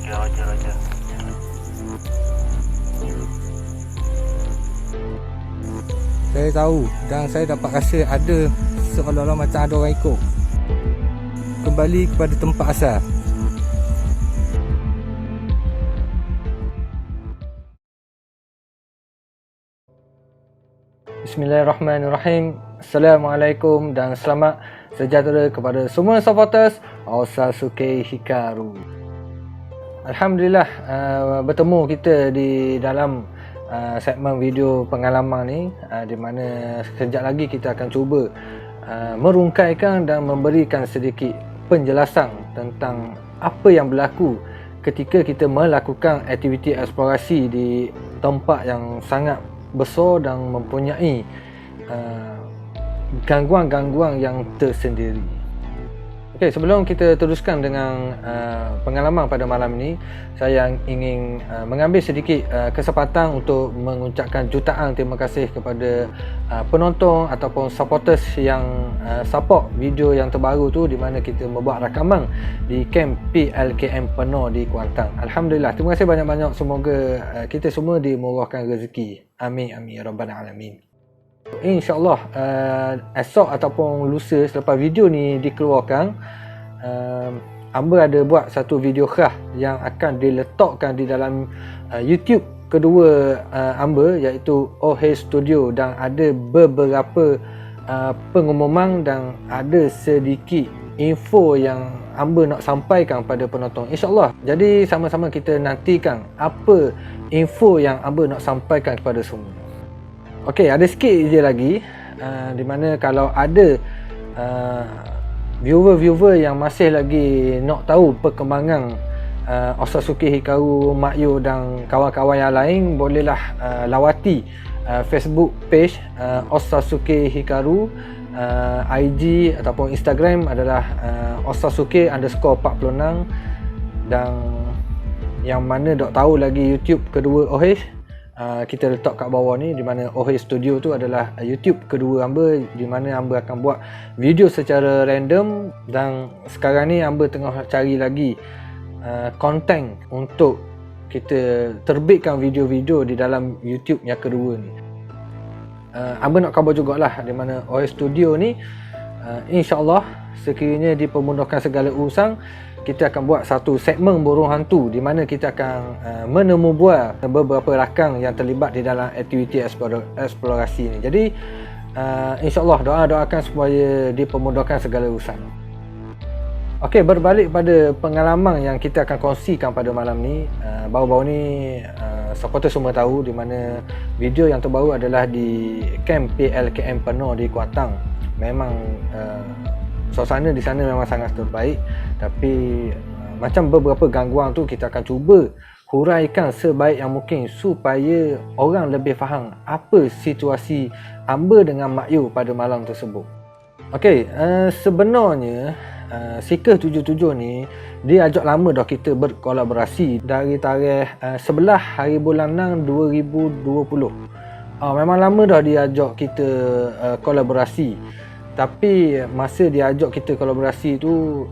Okey, roger. Saya tahu dan saya dapat rasa ada seolah-olah macam ada orang ikut. Kembali kepada tempat asal. Bismillahirrahmanirrahim. Assalamualaikum dan selamat sejahtera kepada semua supporters Osazuke Hikaru. Alhamdulillah, bertemu kita di dalam segmen video pengalaman ni, di mana sekejap lagi kita akan cuba merungkaikan dan memberikan sedikit penjelasan tentang apa yang berlaku ketika kita melakukan aktiviti eksplorasi di tempat yang sangat besar dan mempunyai gangguan-gangguan yang tersendiri. Okey, sebelum kita teruskan dengan pengalaman pada malam ini, saya ingin mengambil sedikit kesempatan untuk mengucapkan jutaan terima kasih kepada penonton ataupun supporters yang support video yang terbaru tu, di mana kita membuat rakaman di kem PLKM Penuh di Kuantan. Alhamdulillah, terima kasih banyak-banyak. Semoga kita semua dimurahkan rezeki. Amin amin ya rabbal alamin. InsyaAllah esok ataupun lusa selepas video ni dikeluarkan, Amba ada buat satu video khas yang akan diletakkan di dalam YouTube kedua Amba, iaitu OH Studio, dan ada beberapa pengumuman dan ada sedikit info yang Amba nak sampaikan pada penonton, insyaAllah. Jadi sama-sama kita nantikan apa info yang Amba nak sampaikan kepada semua. Okey, ada sikit je lagi, di mana kalau ada viewer-viewer yang masih lagi nak tahu perkembangan Osazuke Hikaru, Mak Yu dan kawan-kawan yang lain, bolehlah lawati Facebook page Osazuke Hikaru. IG ataupun Instagram adalah Osazuke_46, dan yang mana dok tahu lagi YouTube kedua OH, kita letak kat bawah ni, di mana OH Studio tu adalah YouTube kedua Amba, di mana Amba akan buat video secara random. Dan sekarang ni Amba tengah cari lagi konten untuk kita terbitkan video-video di dalam YouTube yang kedua ni. Amba nak khabar jugalah, di mana OH Studio ni insyaAllah sekiranya dipermudahkan segala urusan, kita akan buat satu segmen burung hantu, di mana kita akan menemu bual beberapa rakan yang terlibat di dalam aktiviti eksplorasi ini. Jadi insyaAllah doakan supaya dipermudahkan segala urusan. Okey, berbalik pada pengalaman yang kita akan kongsikan pada malam ni. Baru-baru ni supporter semua tahu, di mana video yang terbaru adalah di kem PLKM Penuh di Kuantan. Memang suasana di sana memang sangat terbaik, tapi macam beberapa gangguan tu kita akan cuba huraikan sebaik yang mungkin supaya orang lebih faham apa situasi Amba dengan Mak Yu pada malam tersebut. Okey, sebenarnya Seeker 77 ni dia ajak lama dah kita berkolaborasi dari tarikh 11 hari bulan 6 2020. Memang lama dah dia ajak kita kolaborasi. Tapi masa dia ajak kita kolaborasi tu,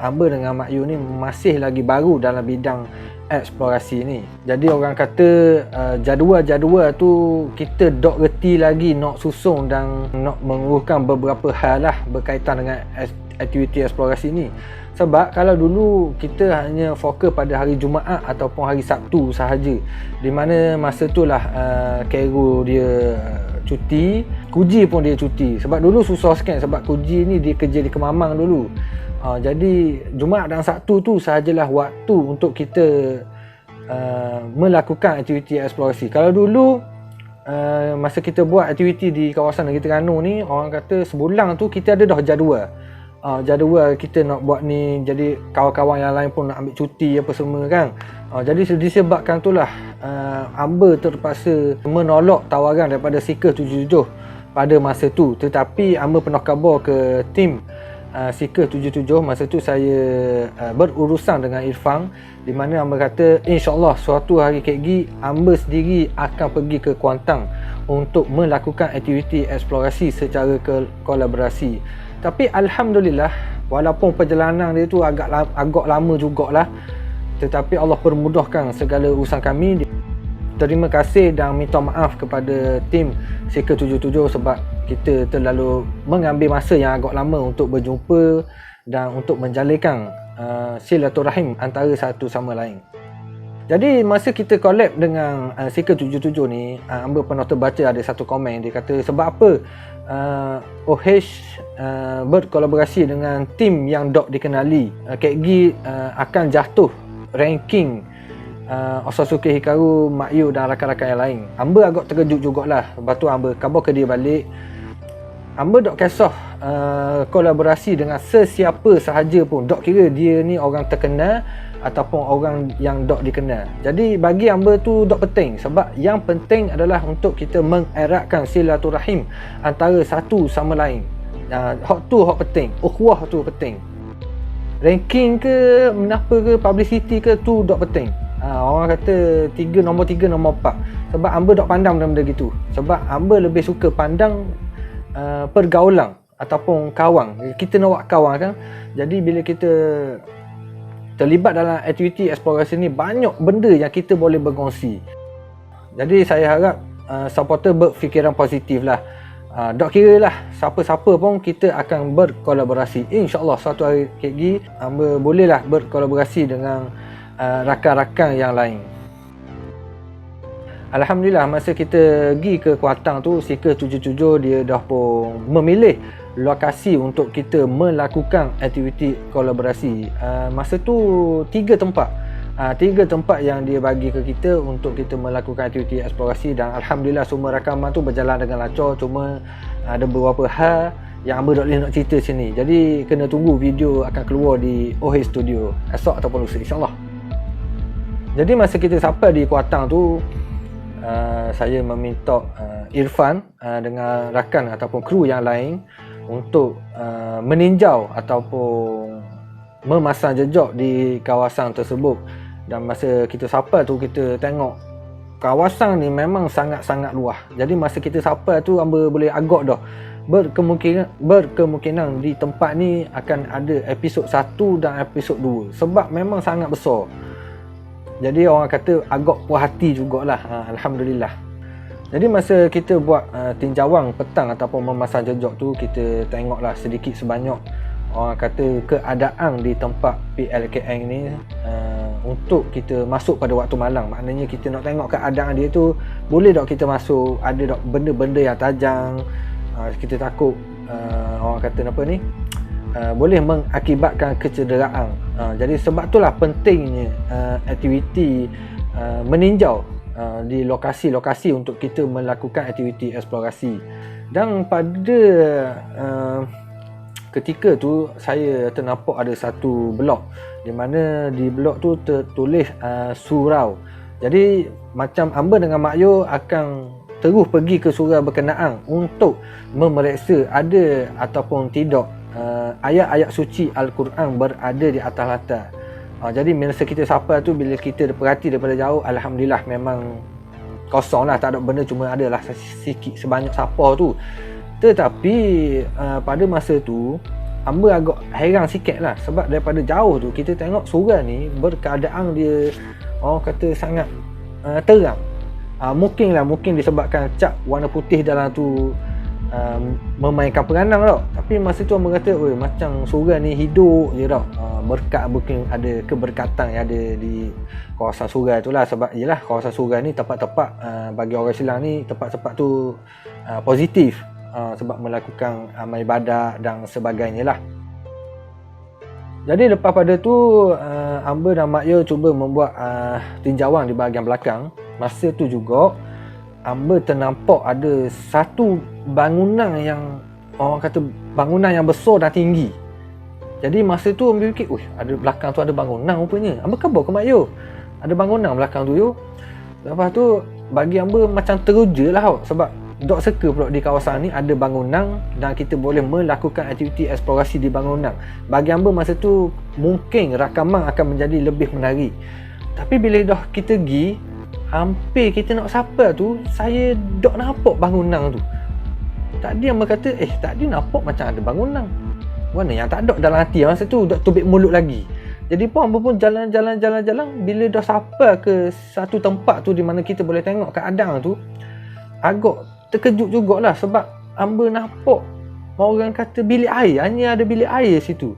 Amba dengan Mak Yu ni masih lagi baru dalam bidang eksplorasi ni. Jadi orang kata jadual-jadual tu kita dok reti lagi nak susung dan nak menguruskan beberapa hal lah berkaitan dengan aktiviti eksplorasi ni. Sebab kalau dulu kita hanya fokus pada hari Jumaat ataupun hari Sabtu sahaja, di mana masa tu lah Kero dia cuti, Kuji pun dia cuti. Sebab dulu susah sikit, sebab Kuji ni dia kerja di Kemamang dulu. Jadi Jumaat dan Sabtu tu sahajalah waktu untuk kita melakukan aktiviti eksplorasi. Kalau dulu masa kita buat aktiviti di kawasan Negeri Terengganu ni, orang kata sebulan tu kita ada dah jadual. Jadual kita nak buat ni, jadi kawan-kawan yang lain pun nak ambil cuti apa semua kan. Jadi disebabkan itulah Amba terpaksa menolak tawaran daripada Seeker 77 pada masa tu. Tetapi Amba pernah khabar ke tim Seeker 77 masa tu saya berurusan dengan Irfan, di mana Amba kata insyaAllah suatu hari kegi Amba sendiri akan pergi ke Kuantan untuk melakukan aktiviti eksplorasi secara kolaborasi. Tapi Alhamdulillah, walaupun perjalanan dia tu agak lama jugalah, tetapi Allah permudahkan segala urusan kami. Terima kasih dan minta maaf kepada tim Seeker 77 sebab kita terlalu mengambil masa yang agak lama untuk berjumpa dan untuk menjalinkan silaturahim antara satu sama lain. Jadi masa kita collab dengan Seeker 77 ni, Amba pernah terbaca ada satu komen, dia kata sebab apa OH berkolaborasi dengan tim yang dok dikenali, Kek Gi akan jatuh ranking Osazuke Hikaru, Mak Yu dan rakan-rakan yang lain. Amba agak terkejut jugalah. Lepas tu Amba khabar ke dia balik. Amba dok kisah kolaborasi dengan sesiapa sahaja pun, dok kira dia ni orang terkenal ataupun orang yang dok dikenal. Jadi bagi Amba tu dok penting, sebab yang penting adalah untuk kita mengeratkan silaturahim antara satu sama lain. Hak tu hak penting, ukhuwah tu penting. Ranking ke, menapa ke, publicity ke, tu dok penting. Orang kata nombor 3, nombor 4. Sebab Amba dok pandang benda gitu. Sebab Amba lebih suka pandang pergaulan ataupun kawan. Kita nak buat kawan kan. Jadi bila kita terlibat dalam aktiviti eksplorasi ni, banyak benda yang kita boleh berkongsi. Jadi saya harap supporter berfikiran positif lah. Dok kira lah siapa-siapa pun kita akan berkolaborasi. InsyaAllah suatu hari Kek Gi Amba bolehlah berkolaborasi dengan rakan-rakan yang lain. Alhamdulillah masa kita pergi ke Kuantan tu, Seeker 77 dia dah pun memilih lokasi untuk kita melakukan aktiviti kolaborasi. Masa tu 3 tempat. 3 tempat yang dia bagi ke kita untuk kita melakukan aktiviti eksplorasi, dan Alhamdulillah semua rakaman tu berjalan dengan lancar. Cuma ada beberapa hal yang Amba tak boleh nak cerita sini. Jadi kena tunggu video akan keluar di OH Studio esok ataupun lusa insyaAllah. Jadi masa kita sampai di Kuantan tu, saya meminta Irfan dengan rakan ataupun kru yang lain untuk meninjau ataupun memasang jejak di kawasan tersebut. Dan masa kita sampai tu, kita tengok kawasan ni memang sangat-sangat luas. Jadi masa kita sampai tu, Amba boleh agak dah berkemungkinan di tempat ni akan ada episod 1 dan episod 2 sebab memang sangat besar. Jadi orang kata agak puas hati jugalah. Alhamdulillah. Jadi masa kita buat tinjauan petang ataupun memasang jejak tu, kita tengoklah sedikit sebanyak orang kata keadaan di tempat PLKN ni untuk kita masuk pada waktu malam. Maknanya kita nak tengok keadaan dia tu, boleh tak kita masuk, ada tak benda-benda yang tajam. Kita takut orang kata apa ni, boleh mengakibatkan kecederaan. Jadi sebab itulah pentingnya aktiviti meninjau di lokasi-lokasi untuk kita melakukan aktiviti eksplorasi. Dan pada ketika tu saya ternampak ada satu blok di mana di blok tu tertulis surau. Jadi macam Amba dengan Mak Yu akan terus pergi ke surau berkenaan untuk memeriksa ada ataupun tidak ayat-ayat suci Al-Quran berada di atas latar. Jadi masa kita sampai tu, bila kita perhati daripada jauh, Alhamdulillah memang kosong lah, tak ada benda, cuma adalah sikit sebanyak sapar tu. Tetapi pada masa tu Amba agak heran sikit lah, sebab daripada jauh tu kita tengok surau ni berkeadaan dia orang kata sangat terang. Mungkin disebabkan cat warna putih dalam tu memainkan peranan tau. Tapi masa tu Amba kata, oi, macam surau ni hidup je tau. Berkat mungkin ada keberkatan yang ada di kawasan surau tu lah. Sebab yelah kawasan surau ni tempat-tempat bagi orang Islam ni, tempat-tempat tu positif sebab melakukan amal ibadat dan sebagainya lah. Jadi lepas pada tu Amba dan Mak Yu cuba membuat tinjauan di bahagian belakang. Masa tu juga Amba ternampak ada satu bangunan yang orang kata bangunan yang besar dan tinggi. Jadi masa tu Amba fikir, ada belakang tu ada bangunan rupanya. Amba khabar ke Mak Yu, ada bangunan belakang tu Yu. Lepas tu bagi Amba macam teruja lah sebab dok seka pula di kawasan ni ada bangunan dan kita boleh melakukan aktiviti eksplorasi di bangunan. Bagi Amba masa tu mungkin rakaman akan menjadi lebih menarik. Tapi bila dah kita pergi, hampir kita nak sampai tu, saya dok nampak bangunan tu. Tadi Amba kata, tadi nampak macam ada bangunan. Mana yang tak ada dalam hati masa tu, dok tubik mulut lagi. Jadi pun hamba pun jalan. Bila dah sampai ke satu tempat tu di mana kita boleh tengok keadaan tu, agak terkejut jugalah sebab hamba nampak orang kata bilik air, hanya ada bilik air situ.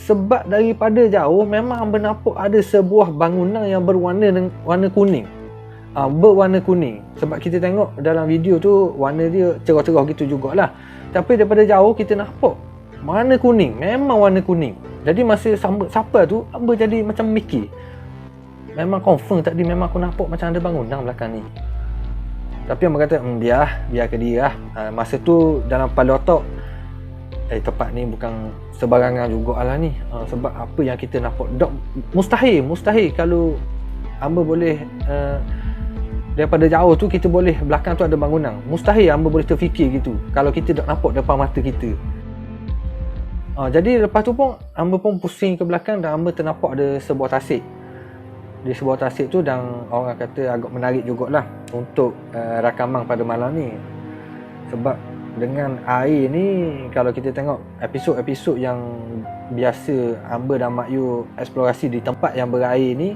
Sebab daripada jauh memang hamba nampak ada sebuah bangunan yang warna kuning. Berwarna kuning. Sebab kita tengok dalam video tu warna dia cerah-cerah gitu jugalah. Tapi daripada jauh kita nampak warna kuning, memang warna kuning. Jadi masa sampai tu hamba jadi macam mikir, memang confirm tadi memang aku nampak macam ada bangunan belakang ni. Tapi hamba kata biar ke dia lah. Masa tu dalam kepala otak, tempat ni bukan sebarangan jugalah ni. Sebab apa yang kita nampak, mustahil kalau hamba boleh daripada jauh tu kita boleh belakang tu ada bangunan. Mustahil hamba boleh terfikir gitu kalau kita tak nampak depan mata kita. Jadi lepas tu pun hamba pun pusing ke belakang dan hamba ternampak ada sebuah tasik. Di sebuah tasik tu dan orang kata agak menarik jugalah untuk rakaman pada malam ni. Sebab dengan air ni, kalau kita tengok episod-episod yang biasa hamba dan Mak Yu eksplorasi di tempat yang berair ni,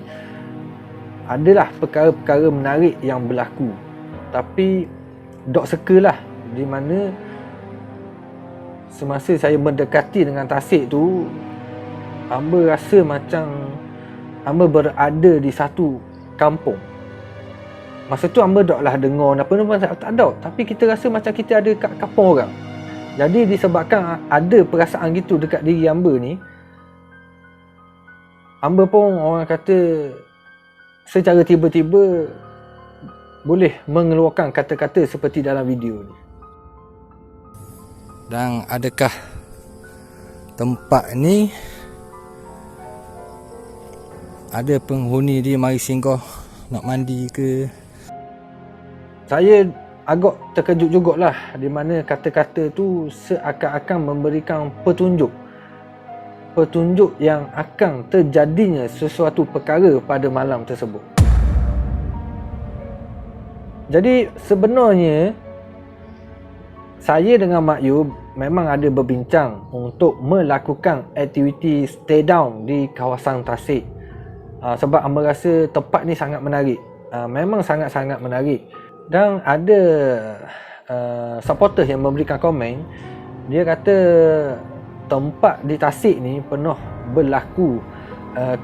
adalah perkara-perkara menarik yang berlaku. Tapi dok sekalah di mana semasa saya mendekati dengan tasik tu, hamba rasa macam hamba berada di satu kampung. Masa tu hamba taklah dengar apa-apa tak ada, tapi kita rasa macam kita ada kat kampung orang. Jadi disebabkan ada perasaan gitu dekat diri hamba ni, hamba pun orang kata secara tiba-tiba boleh mengeluarkan kata-kata seperti dalam video ni. Dan adakah tempat ni ada penghuni dia mari singgah nak mandi ke? Saya agak terkejut jugalah di mana kata-kata tu seakan-akan memberikan petunjuk yang akan terjadinya sesuatu perkara pada malam tersebut. Jadi sebenarnya saya dengan Mak Yu memang ada berbincang untuk melakukan aktiviti stay down di kawasan tasik. Sebab hamba rasa tempat ni sangat menarik. Memang sangat-sangat menarik. Dan ada supporter yang memberikan komen, dia kata tempat di tasik ni pernah berlaku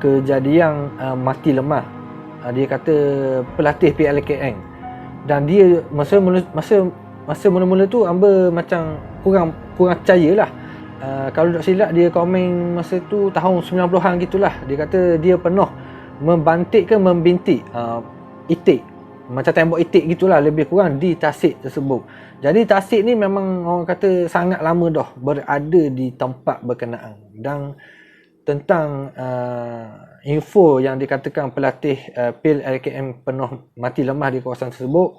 kejadian mati lemah. Dia kata pelatih PLKN. Dan dia masa mula-mula tu hamba macam kurang percayalah. Kalau tak silap dia komen masa tu tahun 90-an gitulah. Dia kata dia pernah membintik itik, macam tembok itik gitulah lebih kurang di tasik tersebut. Jadi tasik ni memang orang kata sangat lama dah berada di tempat berkenaan. Dan tentang info yang dikatakan pelatih PIL LKM pernah mati lemah di kawasan tersebut,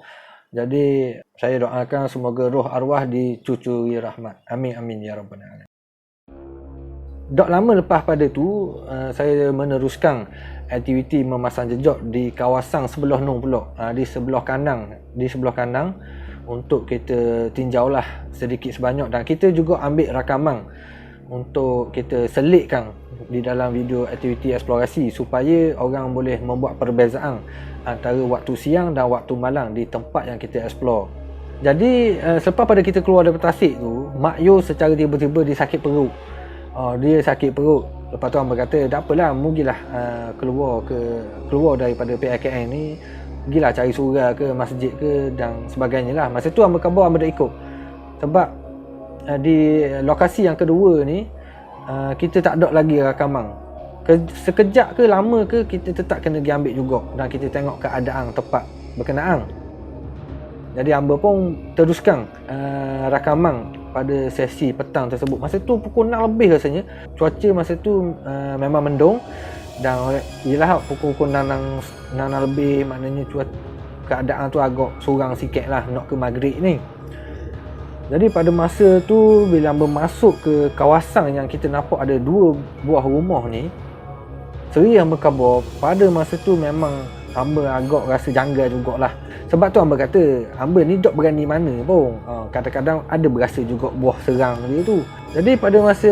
jadi saya doakan semoga roh arwah dicucuri rahmat. Amin amin ya rabbal alamin. Tak lama lepas pada tu saya meneruskan aktiviti memasang jejak di kawasan sebelah Nong pula, di sebelah kanan untuk kita tinjaulah sedikit sebanyak, dan kita juga ambil rakaman untuk kita selitkan di dalam video aktiviti eksplorasi supaya orang boleh membuat perbezaan antara waktu siang dan waktu malam di tempat yang kita explore. Jadi selepas pada kita keluar dari tasik tu, Mak Yu secara tiba-tiba dia sakit perut. Dia sakit perut. Lepas tu hamba kata tak apalah, mugilah keluar daripada PLKN ni, pergilah cari surau ke masjid ke dan sebagainya lah. Masa tu hamba khabar hamba dah ikut. Sebab di lokasi yang kedua ni kita tak ada lagi rakaman. Sekejap ke lama ke kita tetap kena pergi ambil juga dan kita tengok keadaan tempat berkenaan. Jadi hamba pun teruskan rakaman pada sesi petang tersebut. Masa tu pukul 6 lebih rasanya. Cuaca masa tu memang mendung. Dan yelah pukul 6 lebih, maknanya keadaan tu agak surang sikit lah nak ke maghrib ni. Jadi pada masa tu bila hamba masuk ke kawasan yang kita nampak ada 2 buah rumah ni, seri hamba khabar pada masa tu memang hamba agak rasa janggal jugalah. Sebab tu hamba kata hamba ni tak berani mana pun. Kadang-kadang ada berasa juga buah serang dia tu. Jadi pada masa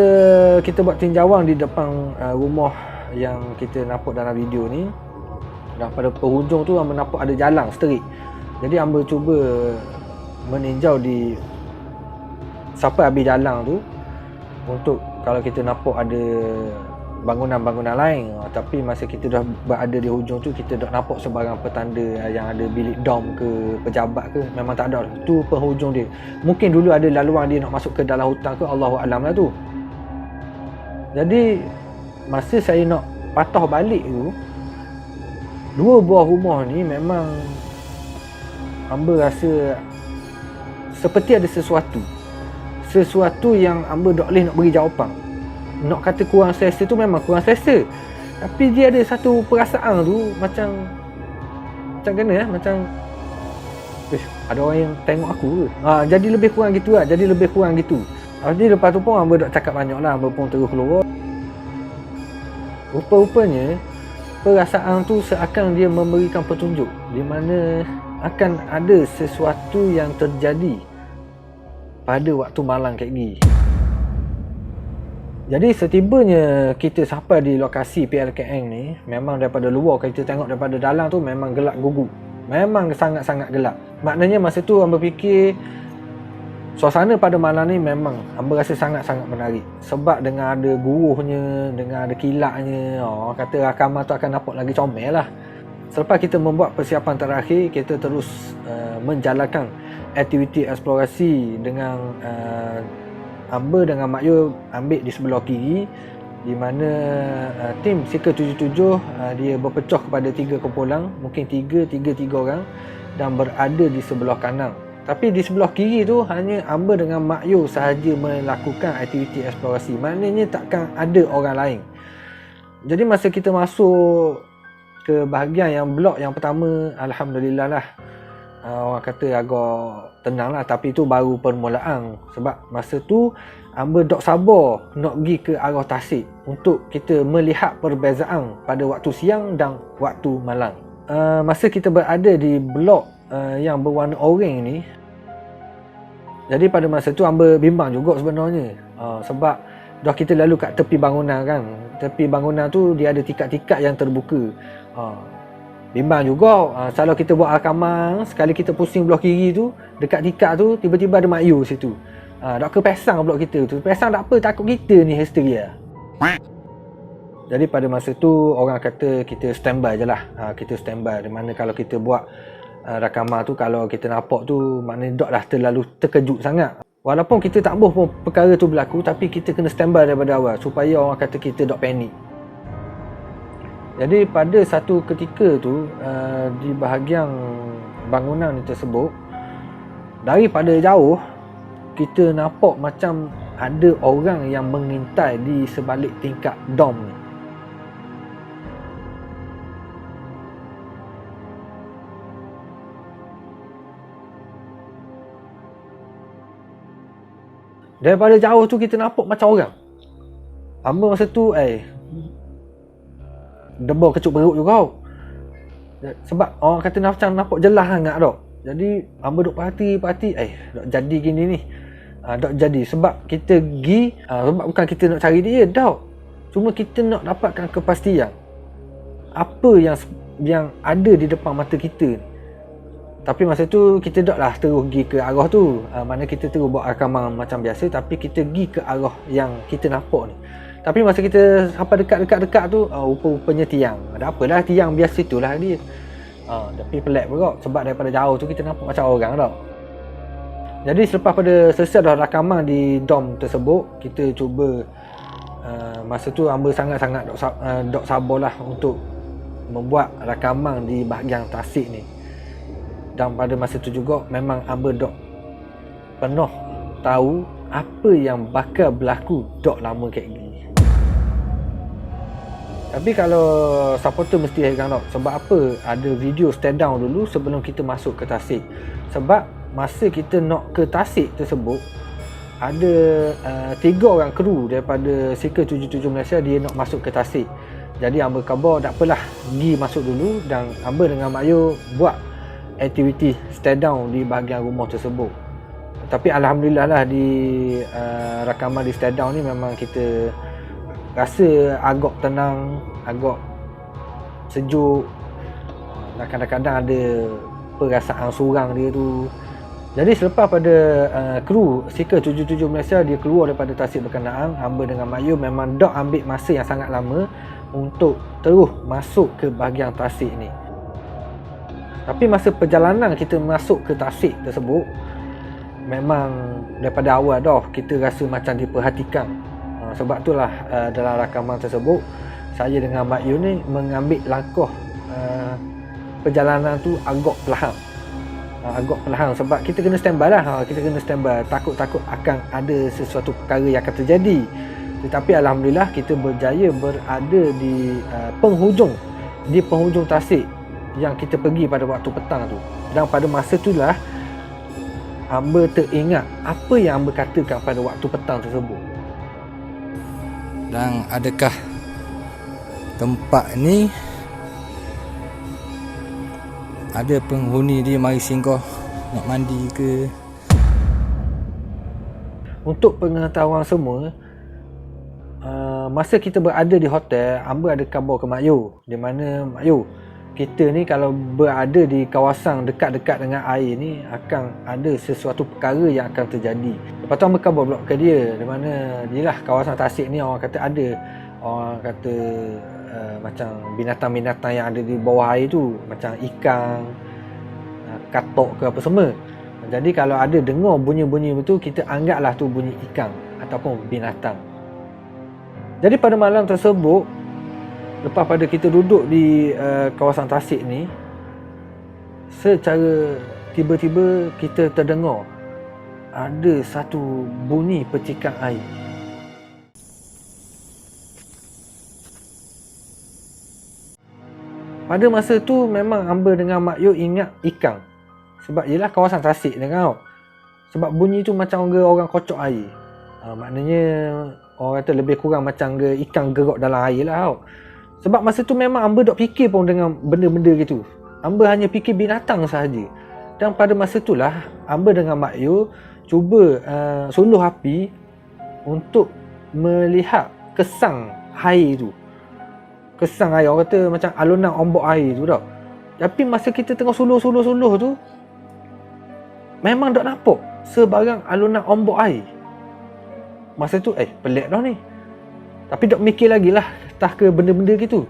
kita buat tinjauan di depan rumah yang kita nampak dalam video ni. Dan pada penghujung tu hamba nampak ada jalan straight. Jadi hamba cuba meninjau di sampai habis jalan tu untuk kalau kita nampak ada bangunan-bangunan lain. Tapi masa kita dah berada di hujung tu, kita dah nampak sebarang petanda yang ada bilik dom ke pejabat ke, memang tak ada. Tu penghujung dia. Mungkin dulu ada laluan dia nak masuk ke dalam hutan ke, Allahualam lah tu. Jadi masa saya nak patah balik tu, dua buah rumah ni memang hamba rasa seperti ada sesuatu yang hamba tak boleh nak beri jawapan. Nak kata kurang selesa tu memang kurang selesa, tapi dia ada satu perasaan tu macam kena macam ada orang yang tengok aku ke. Jadi lebih kurang gitu lah. Jadi lepas tu pun hamba tak cakap banyak lah, hamba pun terus keluar. Rupa-rupanya perasaan tu seakan dia memberikan petunjuk di mana akan ada sesuatu yang terjadi pada waktu malam kayak gini. Jadi setibanya kita sampai di lokasi PLKN ni, memang daripada luar kita tengok, daripada dalam tu memang gelap guguk. Memang sangat-sangat gelap. Maknanya masa tu hamba fikir suasana pada malam ni memang hamba rasa sangat-sangat menarik. Sebab dengan ada guruhnya, dengan ada kilatnya, kata rakaman tu akan nampak lagi comel lah. Selepas kita membuat persiapan terakhir, kita terus menjalankan aktiviti eksplorasi dengan hamba dengan Mak Yu ambil di sebelah kiri, di mana tim Seeker 77 dia berpecah kepada 3 kumpulan, mungkin 3 orang, dan berada di sebelah kanan. Tapi di sebelah kiri tu hanya hamba dengan Mak Yu sahaja melakukan aktiviti eksplorasi. Maknanya takkan ada orang lain. Jadi masa kita masuk ke bahagian yang blok yang pertama, alhamdulillah lah, orang kata agak tenang lah. Tapi tu baru permulaan. Sebab masa tu hamba tak sabar nak pergi ke arah Tasik untuk kita melihat perbezaan pada waktu siang dan waktu malam. Masa kita berada di blok yang berwarna oranye ni, jadi pada masa tu hamba bimbang juga sebenarnya. Sebab dah kita lalu kat tepi bangunan kan. Tepi bangunan tu dia ada tikat-tikat yang terbuka. Bimbang juga. Kalau kita buat rakaman, sekali kita pusing belah kiri tu, dekat tikat tu tiba-tiba ada Mak Yu situ. Tak kepesang pula kita tu. Pesang tak apa, takut kita ni hysteria. Jadi pada masa tu orang kata kita standby je lah. Kita standby. Di mana kalau kita buat rakaman tu, kalau kita nampak tu, maknanya tak dah terlalu terkejut sangat. Walaupun kita tak mahu pun perkara tu berlaku, tapi kita kena standby daripada awal supaya orang kata kita tak panik. Jadi pada satu ketika tu, di bahagian bangunan tersebut, daripada jauh kita nampak macam ada orang yang mengintai di sebalik tingkap dom ni. Daripada jauh tu kita nampak macam orang. Hamba masa tu debor kecut perut juga. Sebab orang kata macam nampak jelas sangat tak. Jadi hamba duk perhati, tak jadi gini ni. Tak jadi sebab kita pergi, sebab bukan kita nak cari dia tak. Cuma kita nak dapatkan kepastian apa yang ada di depan mata kita ni. Tapi masa tu kita taklah terus pergi ke arah tu. Mana kita terus buat rakaman macam biasa, tapi kita pergi ke arah yang kita nampak ni. Tapi masa kita sampai dekat tu, rupa-rupanya tiang. Ada apalah, tiang biasa itulah dia. Tapi pelik pula sebab daripada jauh tu kita nampak macam orang tau. Jadi selepas pada selesai dah rakaman di dom tersebut, kita cuba masa tu hamba sangat-sangat dok sabarlah untuk membuat rakaman di bahagian Tasik ni. Dan pada masa tu juga memang hamba dok pernah tahu apa yang bakal berlaku dok lama kayak gini. Tapi kalau supporter mesti heran tau. Sebab apa? Ada video stand down dulu sebelum kita masuk ke Tasik. Sebab masa kita nak ke Tasik tersebut, ada 3 orang kru daripada Seeker 77 Malaysia, dia nak masuk ke Tasik. Jadi hamba khabar tak apalah, pergi masuk dulu. Dan hamba dengan Mak Yu buat aktiviti stand down di bahagian rumah tersebut. Tapi alhamdulillah lah, di rakaman di stand down ni memang kita rasa agak tenang. agak sejuk, dan kadang-kadang ada perasaan surang dia tu. Jadi selepas pada kru Seeker 77 Malaysia dia keluar daripada tasik berkenaan, hamba dengan Mak Yu memang dak ambil masa yang sangat lama untuk terus masuk ke bahagian tasik ni. Tapi masa perjalanan kita masuk ke tasik tersebut, memang daripada awal dah kita rasa macam diperhatikan. Sebab itulah dalam rakaman tersebut saya dengan Mak Yu ni mengambil langkah perjalanan tu agak perlahan sebab kita kena standby lah. Kita kena standby, takut-takut akan ada sesuatu perkara yang akan terjadi. Tetapi alhamdulillah kita berjaya berada di penghujung tasik yang kita pergi pada waktu petang tu. Dan pada masa itulah hamba teringat apa yang hamba katakan pada waktu petang tersebut. Dan adakah tempat ni ada penghuni dia mari singgah nak mandi ke? Untuk pengetahuan semua, masa kita berada di hotel, hamba ada khabar ke Mak Yu, di mana Mak Yu, kita ni kalau berada di kawasan dekat-dekat dengan air ni akan ada sesuatu perkara yang akan terjadi. Lepas tu hamba khabar pula ke dia, di mana jelah kawasan tasik ni orang kata ada, orang kata macam binatang-binatang yang ada di bawah air tu, macam ikan, katok ke apa semua. Jadi kalau ada dengar bunyi-bunyi betul, kita anggaplah tu bunyi ikan ataupun binatang. Jadi pada malam tersebut, lepas pada kita duduk di kawasan tasik ni, secara tiba-tiba kita terdengar ada satu bunyi percikan air. Pada masa tu memang hamba dengan Mak Yu ingat ikan. Sebab yelah kawasan tasik dia kan. Sebab bunyi tu macam orang kocok air. Maknanya orang kata lebih kurang macam ikan gerak dalam air lah. Sebab masa tu memang hamba dok fikir pun dengan benda-benda gitu. Hamba hanya fikir binatang sahaja. Dan pada masa itulah hamba dengan Mak Yu cuba suluh api untuk melihat kesang air tu. Kesang air, orang kata macam alunan ombak air tu tak. Tapi masa kita tengah suluh tu, memang tak nampak sebarang alunan ombak air. Masa tu pelik dah ni. Tapi tak mikir lagi lah tah ke benda-benda gitu.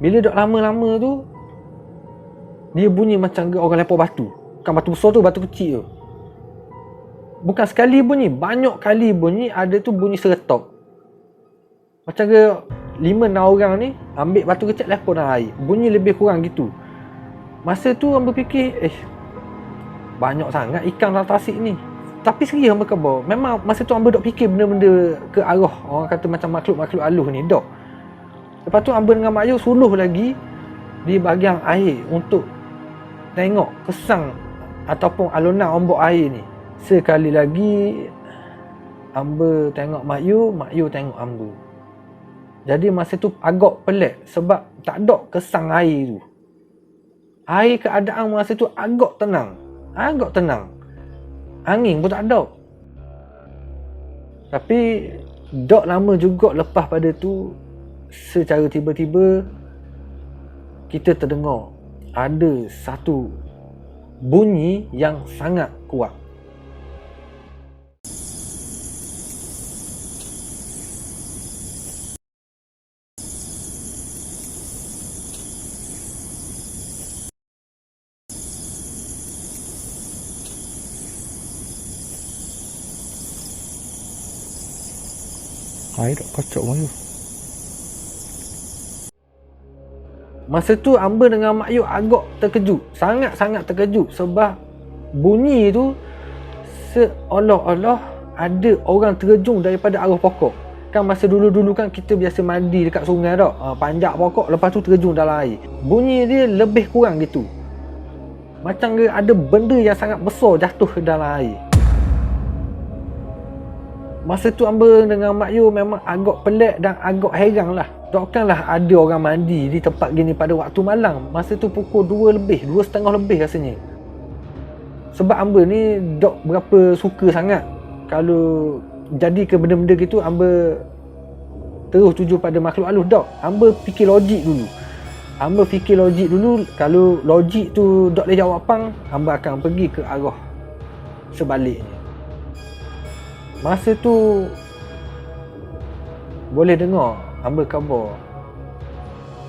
Bila dah lama-lama tu, dia bunyi macam orang lempar batu. Bukan batu besar tu, batu kecil tu. Bukan sekali bunyi, banyak kali bunyi. Ada tu bunyi seretok. Macam 5-6 orang ni ambil batu kecil lempar dalam air. Bunyi lebih kurang gitu. Masa tu hamba fikir, banyak sangat ikan dalam tasik ni. Tapi serius hamba khabar, memang masa tu hamba dok fikir benda-benda ke arah orang kata macam makhluk-makhluk halus ni dok. Lepas tu hamba dengan Mak Yu suluh lagi di bahagian air untuk tengok kesang ataupun alunan ombak air ni. Sekali lagi hamba tengok Mak Yu tengok hamba. Jadi masa tu agak pelik sebab tak ada kesang air tu. Air keadaan masa tu agak tenang. Angin pun tak ada. Tapi tak lama juga lepas pada tu, secara tiba-tiba kita terdengar ada satu bunyi yang sangat kuat. Air tak kocok Mak Yu. Masa tu hamba dengan Mak Yu agak terkejut. Sangat-sangat terkejut sebab bunyi tu seolah-olah ada orang terjun daripada arah pokok. Kan masa dulu-dulu kan kita biasa mandi dekat sungai tak? Panjat pokok lepas tu terjun dalam air. Bunyi dia lebih kurang gitu. Macam ada benda yang sangat besar jatuh ke dalam air. Masa tu hamba dengan Mak Yu memang agak pelik dan agak heran lah. Takkanlah ada orang mandi di tempat gini pada waktu malam. Masa tu pukul 2 lebih, 2.30 lebih rasanya. Sebab hamba ni tak berapa suka sangat kalau jadi ke benda-benda gitu. Hamba terus tuju pada makhluk halus. Dok, hamba fikir logik dulu. Kalau logik tu dok boleh jawab pang, hamba akan pergi ke arah sebaliknya. Masa tu boleh dengar hamba khabar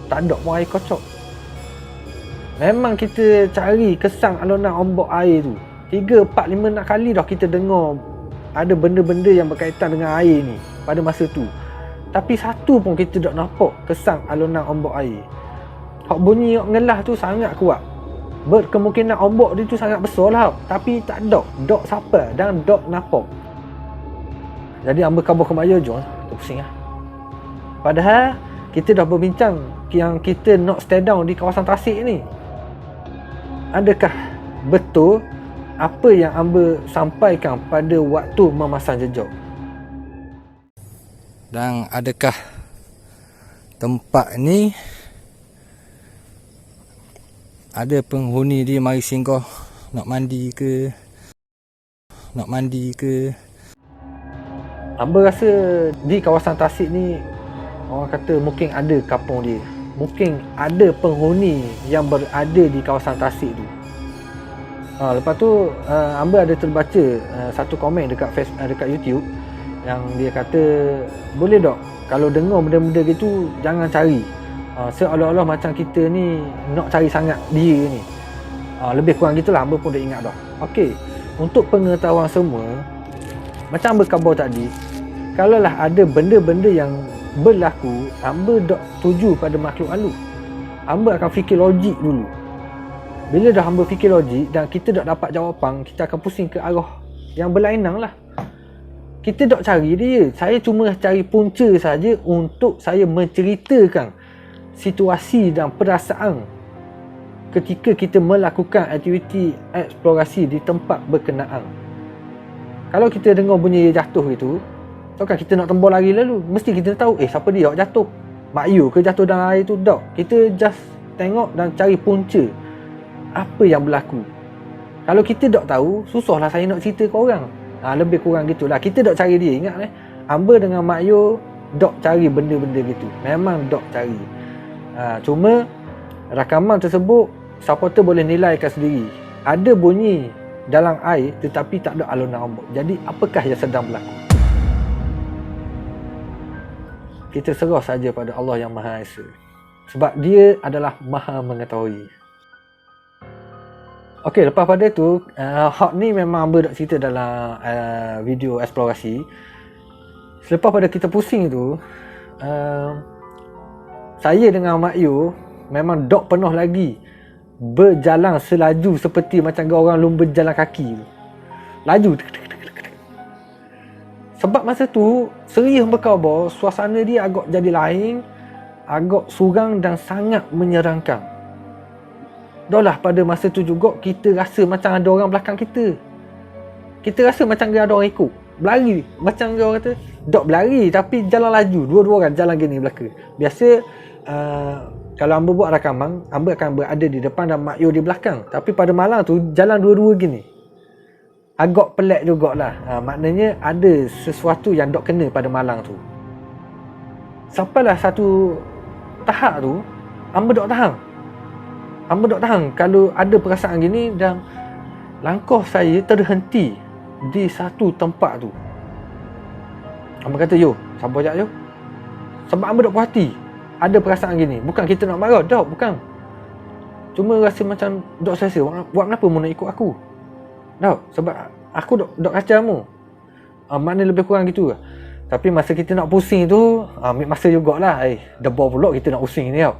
tak ada pun air kocok. Memang kita cari kesang alunan ombak air tu 3, 4, 5, 6 kali dah kita dengar ada benda-benda yang berkaitan dengan air ni pada masa tu. Tapi satu pun kita tak nampak kesang alunan ombak air. Hak bunyi hak ngelah tu sangat kuat. Berkemungkinan ombak dia tu sangat besar lah. Tapi tak ada. Dok siapa dan dok nampak. Jadi hamba khabar ke Mak Yu, jom kita pusing lah. Padahal kita dah berbincang yang kita nak stay down di kawasan Tasik ni. Adakah betul apa yang hamba sampaikan pada waktu memasang jejak? Dan adakah tempat ni ada penghuni dia mari singgah nak mandi ke? Hamba rasa di kawasan Tasik ni orang kata mungkin ada kampung dia. Mungkin ada penghuni yang berada di kawasan Tasik tu. Lepas tu hamba ada terbaca satu komen dekat YouTube yang dia kata boleh tak kalau dengar benda-benda gitu jangan cari. Seolah-olah macam kita ni nak cari sangat dia ni. Lebih kurang gitulah, hamba pun dah ingat dah. Okey, untuk pengetahuan semua, macam hamba khabar tadi, kalaulah ada benda-benda yang berlaku, hamba tak tuju pada makhluk halus, hamba akan fikir logik dulu. Bila dah hamba fikir logik dan kita tak dapat jawapan, kita akan pusing ke arah yang berlainan lah. Kita tak cari dia. Saya cuma cari punca saja untuk saya menceritakan situasi dan perasaan ketika kita melakukan aktiviti eksplorasi di tempat berkenaan. Kalau kita dengar bunyi jatuh itu, takkan kita nak tembak lari lalu. Mesti kita tahu, siapa dia yang jatuh? Mak Yu ke jatuh dalam air tu? Tak. Kita just tengok dan cari punca apa yang berlaku. Kalau kita tak tahu, susahlah saya nak cerita ke orang. Lebih kurang gitulah. Kita tak cari dia. Ingat hamba dengan Mak Yu tak cari benda-benda gitu. Memang tak cari. Cuma rakaman tersebut supporter boleh nilaikan sendiri. Ada bunyi dalam air tetapi tak ada alunan ombak. Jadi apakah yang sedang berlaku? Kita serah saja pada Allah yang Maha Esa. Sebab dia adalah Maha mengetahui. Okey, lepas pada tu, hak ni memang hamba nak cerita dalam video eksplorasi. Selepas pada kita pusing tu, saya dengan Mak Yu memang tak pernah lagi berjalan selaju seperti macam orang lumba jalan kaki. Laju. Sebab masa tu, serius berkhabar, suasana dia agak jadi lain, agak suram dan sangat menyeramkan. Dah lah pada masa tu juga kita rasa macam ada orang belakang kita. Kita rasa macam ada orang ikut. Berlari. Macam orang kata, tak berlari tapi jalan laju. Dua-dua orang jalan gini belakang. Biasa kalau hamba buat rakaman, hamba akan berada di depan dan Mak Yu di belakang. Tapi pada malam tu jalan dua-dua gini. Agak pelik jugalah. Maknanya ada sesuatu yang tak kena pada malam tu. Sampailah satu tahap tu, hamba tak tahan. Hamba tak tahan kalau ada perasaan gini dan langkah saya terhenti di satu tempat tu. Hamba kata, "Yo, sabar jap yo." Sebab hamba tak puas hati. Ada perasaan gini. Bukan kita nak marah, tak, bukan. Cuma rasa macam tak selesa. Buat kenapa mu nak ikut aku? Tak, sebab aku tak kacau mu. Makna lebih kurang gitu lah. Tapi masa kita nak pusing tu, ambil masa jugalah. Debar pula kita nak pusing ni tau.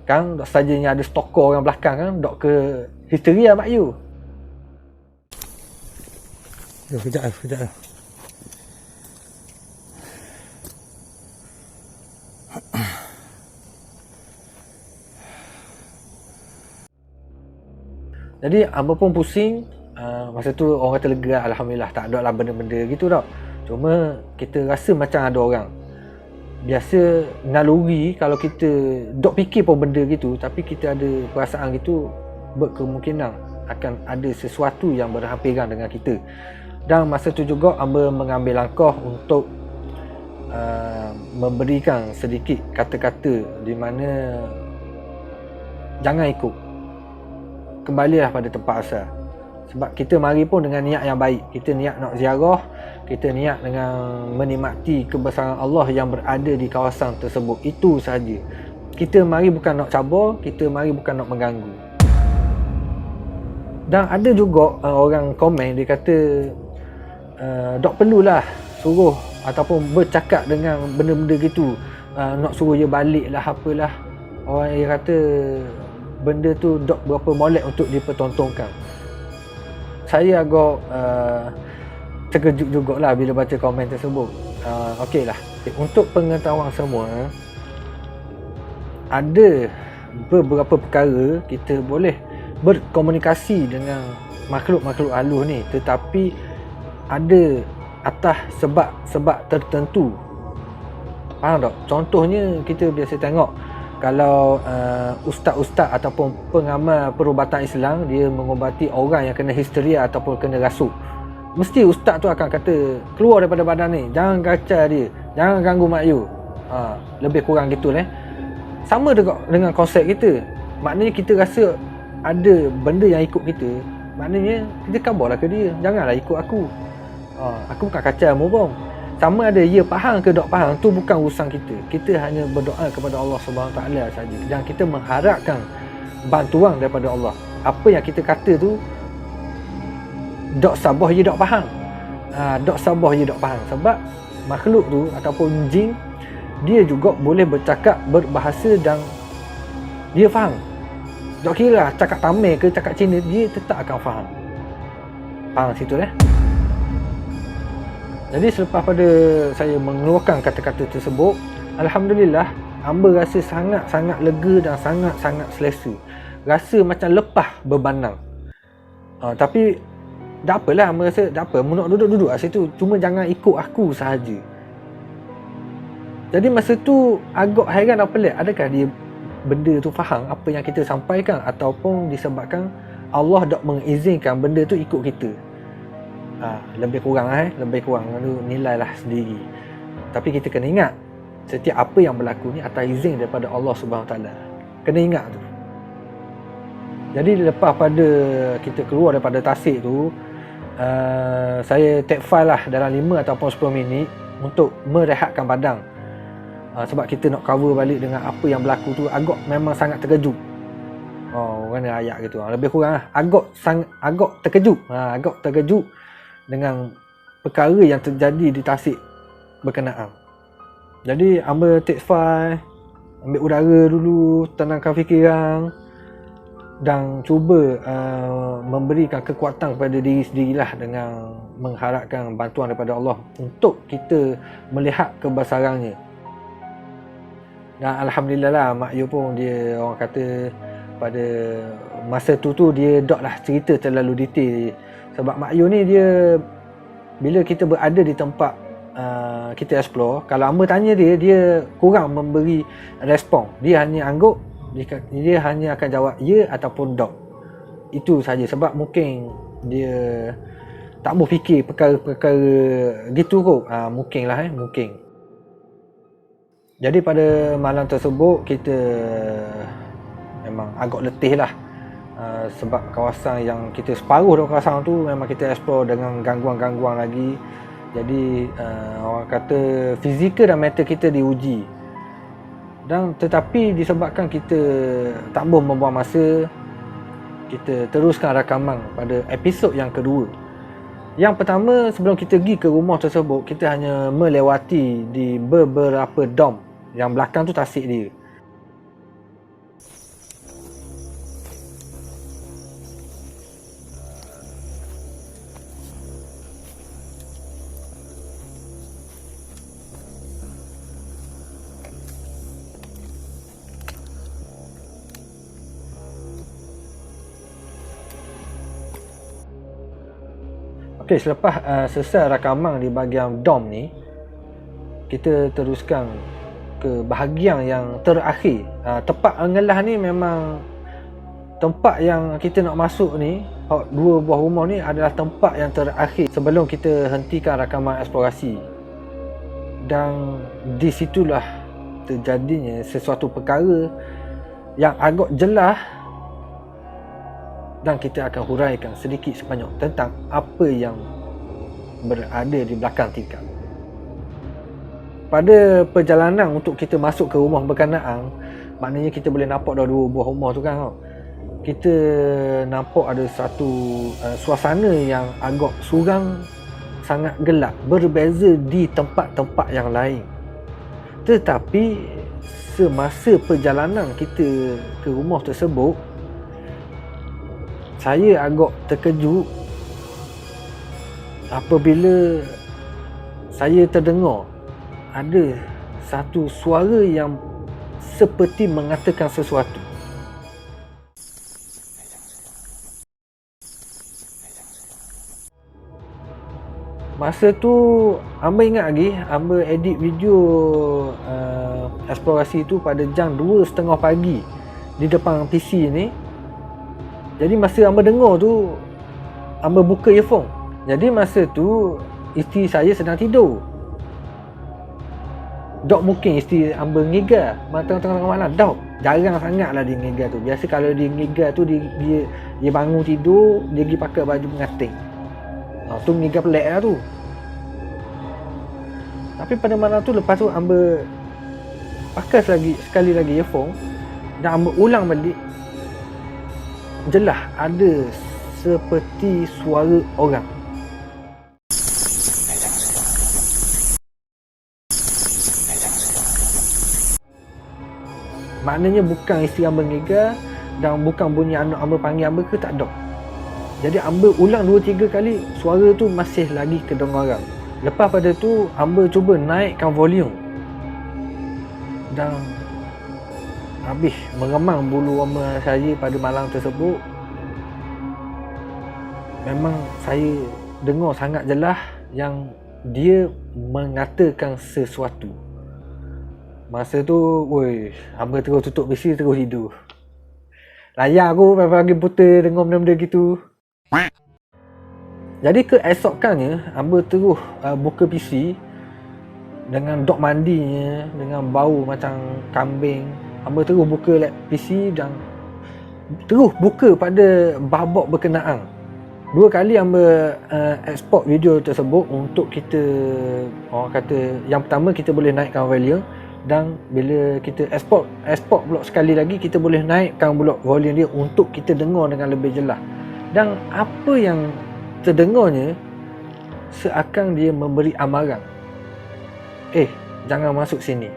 Kan dok sajanya ada stalker orang belakang kan, dok ke histeria Mak Yu. Kejap. Jadi hamba pun pusing. Masa tu orang kata lega, alhamdulillah tak ada lah benda-benda gitu tau. Cuma kita rasa macam ada orang. Biasa naluri kalau kita dok fikir pun benda gitu, tapi kita ada perasaan gitu, berkemungkinan akan ada sesuatu yang berhampiran dengan kita. Dan masa tu juga hamba mengambil langkah untuk memberikan sedikit kata-kata di mana jangan ikut. Kembalilah pada tempat asal. Sebab kita mari pun dengan niat yang baik. Kita niat nak ziarah, kita niat dengan menikmati kebesaran Allah yang berada di kawasan tersebut. Itu sahaja. Kita mari bukan nak cabar, kita mari bukan nak mengganggu. Dan ada juga orang komen, dia kata tak perlulah suruh ataupun bercakap dengan benda-benda gitu, nak suruh dia balik lah apalah. Orang dia kata benda tu tak berapa molek untuk dipertontonkan. Saya agak terkejut jugalah bila baca komen tersebut. Okeylah, untuk pengetahuan semua, ada beberapa perkara kita boleh berkomunikasi dengan makhluk-makhluk halus ni, tetapi ada atas sebab-sebab tertentu. Faham tak? Contohnya kita biasa tengok kalau ustaz-ustaz ataupun pengamal perubatan Islam, dia mengubati orang yang kena histeria ataupun kena rasuk, mesti ustaz tu akan kata keluar daripada badan ni, jangan kacau dia, jangan ganggu mak you. Lebih kurang gitu lah. Sama dengan konsep kita. Maknanya kita rasa ada benda yang ikut kita, maknanya kita kabarlah ke dia, janganlah ikut aku. Aku bukan kacau mu bang. Sama ada ia faham ke tak faham, tu bukan urusan kita. Kita hanya berdoa kepada Allah Subhanahu Taala saja, dan kita mengharapkan bantuan daripada Allah. Apa yang kita kata tu tak sabah dia tak faham. Tak sabah dia tak faham, sebab makhluk tu ataupun jin, dia juga boleh bercakap, berbahasa dan dia faham. Tak kira cakap Tamil ke cakap Cina, dia tetap akan faham. Faham situ eh? Jadi selepas pada saya mengeluarkan kata-kata tersebut, alhamdulillah, hamba rasa sangat-sangat lega dan sangat-sangat selesa. Rasa macam lepas bebanang. Tapi tak apalah, hamba rasa tak apa, nak duduk-duduk kat situ, cuma jangan ikut aku sahaja. Jadi masa tu agak hairan dan pelik, adakah dia benda tu faham apa yang kita sampaikan, ataupun disebabkan Allah tak mengizinkan benda tu ikut kita. Lebih kurang lebih kurang tu nilailah sendiri. Tapi kita kena ingat, setiap apa yang berlaku ni atas izin daripada Allah Subhanahu Taala. Kena ingat tu. Jadi lepas pada kita keluar daripada tasik tu, saya take file lah dalam 5 ataupun 10 minit untuk merehatkan badan. Sebab kita nak cover balik dengan apa yang berlaku tu, agak memang sangat terkejut. Mana ayat gitu. Lebih kurang lah, agak terkejut. Agak terkejut dengan perkara yang terjadi di tasik berkenaan. Jadi hamba take file, ambil udara dulu, tenangkan fikiran, dan cuba memberikan kekuatan kepada diri sendirilah dengan mengharapkan bantuan daripada Allah untuk kita melihat kebesarannya. Dan alhamdulillah lah, mak you pun dia orang kata pada masa tu dia taklah cerita terlalu detail. Sebab mak you ni dia, bila kita berada di tempat kita explore, kalau hamba tanya dia kurang memberi respon. Dia hanya anggap, dia hanya akan jawab ya ataupun tak. Itu saja. Sebab mungkin dia tak mau fikir perkara-perkara gitu kot. Mungkin lah mungkin. Jadi pada malam tersebut kita memang agak letih lah. Sebab kawasan yang kita separuh dari kawasan tu memang kita explore dengan gangguan-gangguan lagi. Jadi orang kata fizikal dan mental kita diuji. Dan tetapi disebabkan kita tak boleh membuang masa, kita teruskan rakaman pada episod yang kedua. Yang pertama, sebelum kita pergi ke rumah tersebut, kita hanya melewati di beberapa dom. Yang belakang tu tasik dia. Okey, selepas selesai rakaman di bahagian dom ni, kita teruskan ke bahagian yang terakhir. Tempat Ngelah ni memang tempat yang kita nak masuk ni, dua buah rumah ni adalah tempat yang terakhir sebelum kita hentikan rakaman eksplorasi. Dan di situlah terjadinya sesuatu perkara yang agak jelas, dan kita akan huraikan sedikit sebanyak tentang apa yang berada di belakang tikar. Pada perjalanan untuk kita masuk ke rumah berkenaan, maknanya kita boleh nampak dah dua buah rumah tu kan. Kita nampak ada satu suasana yang agak suram, sangat gelap, berbeza di tempat-tempat yang lain. Tetapi semasa perjalanan kita ke rumah tersebut, saya agak terkejut apabila saya terdengar ada satu suara yang seperti mengatakan sesuatu. Masa tu hamba ingat lagi, hamba edit video eksplorasi tu pada jam 2.30 pagi di depan PC ni. Jadi masa hamba dengar tu, hamba buka earphone. Jadi masa tu isteri saya sedang tidur. Dok mungkin isteri hamba ngegar tengah-tengah malam. Dok, jarang sangat lah dia ngegar tu. Biasa kalau dia ngegar tu dia bangun tidur, dia pergi pakai baju pengantin. Tu ngegar pelik lah tu. Tapi pada malam tu, lepas tu hamba pakai sekali lagi earphone dan hamba ulang balik. Jelas ada seperti suara orang. Maknanya bukan isteri hamba ngegar dan bukan bunyi anak hamba panggil hamba ke, tak ada. Jadi hamba ulang 2-3 kali, suara tu masih lagi kedengaran. Lepas pada tu hamba cuba naikkan volume dan habis meremang bulu roma saya pada malam tersebut. Memang saya dengar sangat jelas yang dia mengatakan sesuatu. Masa tu, hamba terus tutup PC, terus tidur. Layak aku pagi-pagi buta dengar benda-benda gitu. Jadi keesokannya, hamba terus buka PC dengan dok mandinya, dengan bau macam kambing. Hamba terus buka PC dan terus buka pada babak berkenaan. 2 kali hamba export video tersebut untuk kita, orang kata, yang pertama kita boleh naikkan volume, dan bila kita export pula sekali lagi, kita boleh naikkan pula volume dia untuk kita dengar dengan lebih jelas. Dan apa yang terdengarnya seakan dia memberi amaran, jangan masuk sini.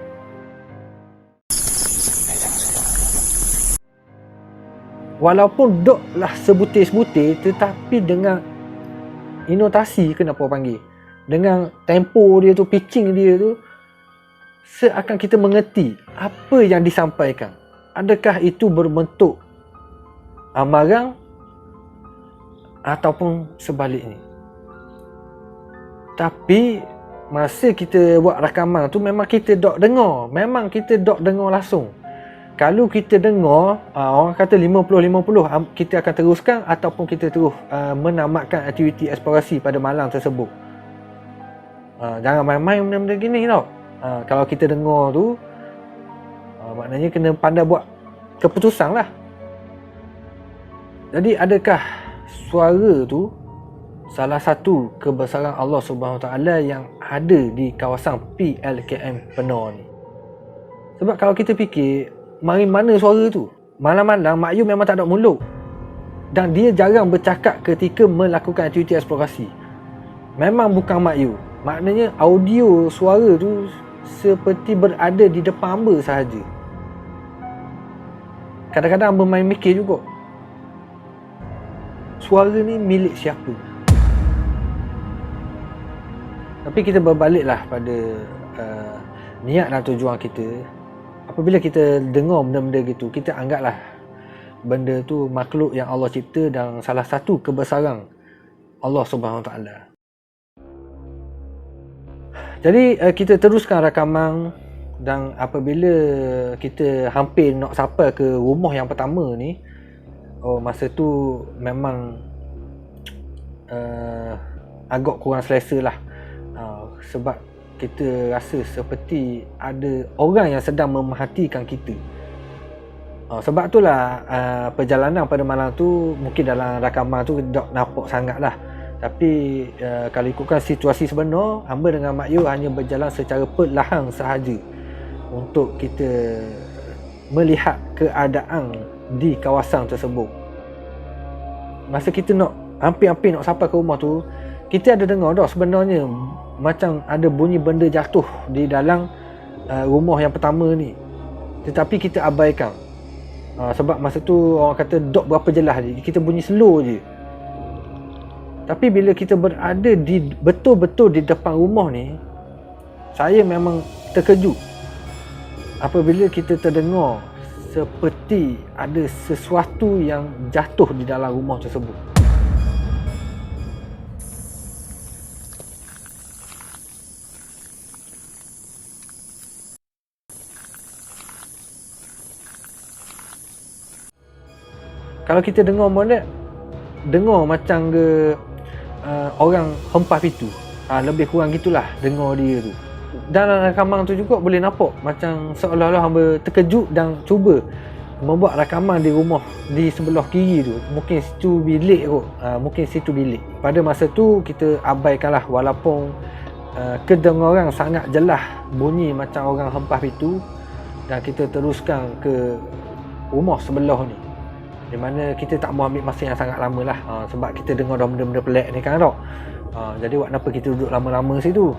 Walaupun doklah sebutir-sebutir, tetapi dengan intonasi, kenapa panggil, dengan tempo dia tu, pitching dia tu, seakan kita mengerti apa yang disampaikan. Adakah itu berbentuk amaran ataupun sebaliknya? Tapi masa kita buat rakaman tu, memang kita dok dengar langsung. Kalau kita dengar, orang kata 50-50, kita akan teruskan ataupun kita terus menamatkan aktiviti eksplorasi pada malam tersebut. Jangan main-main benda-benda gini tau. Kalau kita dengar tu, maknanya kena pandai buat keputusan lah. Jadi adakah suara tu salah satu kebesaran Allah SWT yang ada di kawasan PLKM Penor ni? Sebab kalau kita fikir, mari mana suara tu? Malam-malam Mak Yu memang tak ada mulut, dan dia jarang bercakap ketika melakukan aktiviti eksplorasi. Memang bukan Mak Yu. Maknanya audio suara tu seperti berada di depan hamba sahaja. Kadang-kadang hamba main mikir juga, suara ni milik siapa? Tapi kita berbaliklah pada niat dan tujuan kita. Apabila kita dengar benda-benda gitu, kita anggaplah benda tu makhluk yang Allah cipta dan salah satu kebesaran Allah Subhanahu Wa Taala. Jadi kita teruskan rakaman, dan apabila kita hampir nak sampai ke rumah yang pertama ni, masa tu memang agak kurang selesa lah. Sebab kita rasa seperti ada orang yang sedang memerhatikan kita. Sebab itulah perjalanan pada malam tu mungkin dalam rakaman tu tak nampak sangat lah. Tapi kalau ikutkan situasi sebenar, hamba dengan Mak Yu hanya berjalan secara perlahan sahaja untuk kita melihat keadaan di kawasan tersebut. Masa kita nak hampir-hampir nak sampai ke rumah tu, kita ada dengar dah sebenarnya macam ada bunyi benda jatuh di dalam rumah yang pertama ni. Tetapi kita abaikan. Sebab masa tu orang kata dok berapa jelas je, kita bunyi slow je. Tapi bila kita berada di betul-betul di depan rumah ni, saya memang terkejut apabila kita terdengar seperti ada sesuatu yang jatuh di dalam rumah tersebut. Kalau kita dengar molek, dengar macam ke orang hempah pintu. Lebih kurang gitulah dengar dia tu. Dalam rakaman tu juga boleh nampak macam seolah-olah hamba terkejut dan cuba membuat rakaman di rumah di sebelah kiri tu. Mungkin situ bilik kot. Mungkin situ bilik. Pada masa tu kita abaikanlah, walaupun kedengaran sangat jelas bunyi macam orang hempah pintu, dan kita teruskan ke rumah sebelah ni, di mana kita tak mau ambil masa yang sangat lama lah. Sebab kita dengar dah benda-benda pelik ni kan tau. Jadi buat kenapa kita duduk lama-lama situ.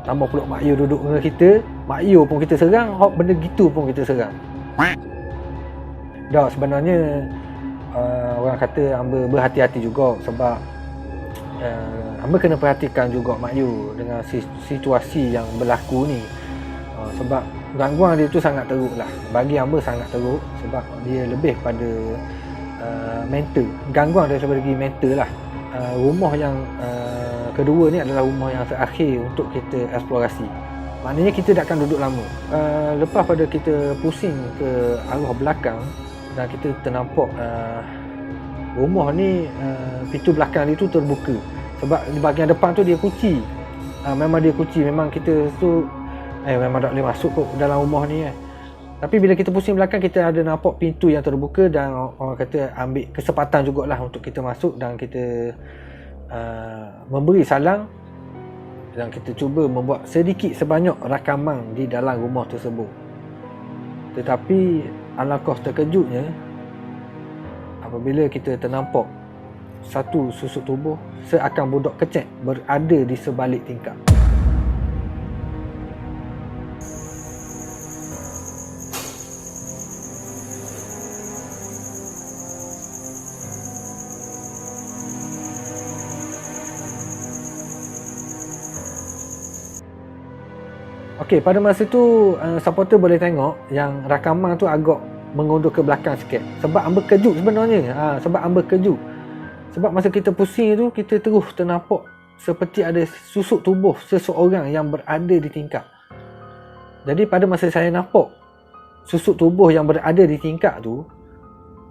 Tambah pula Mak Yu duduk dengan kita, Mak Yu pun kita serang, benda gitu pun kita serang. Dah sebenarnya orang kata hamba berhati-hati juga, sebab hamba kena perhatikan juga Mak Yu dengan situasi yang berlaku ni. Sebab gangguan dia tu sangat teruk lah. Bagi hamba sangat teruk, sebab dia lebih pada mental. Gangguan dari segi mental lah. Rumah yang kedua ni adalah rumah yang terakhir untuk kita eksplorasi. Maknanya kita tak akan duduk lama. Lepas pada kita pusing ke arah belakang dan kita ternampak rumah ni pintu belakang dia tu terbuka. Sebab di bahagian depan tu dia kunci. Memang dia kunci. Memang kita tu memang tak boleh masuk kot dalam rumah ni. Tapi bila kita pusing belakang, kita ada nampak pintu yang terbuka, dan orang kata ambil kesempatan jugalah untuk kita masuk dan kita memberi salam, dan kita cuba membuat sedikit sebanyak rakaman di dalam rumah tersebut. Tetapi alangkah terkejutnya apabila kita ternampak satu susuk tubuh seakan budak kecil berada di sebalik tingkap. Okey, pada masa tu supporter boleh tengok yang rakaman tu agak mengundur ke belakang sikit. Sebab hamba kejut sebenarnya. Sebab hamba kejut. Sebab masa kita pusing tu, kita terus ternampak seperti ada susuk tubuh seseorang yang berada di tingkap. Jadi pada masa saya nampak susuk tubuh yang berada di tingkap tu,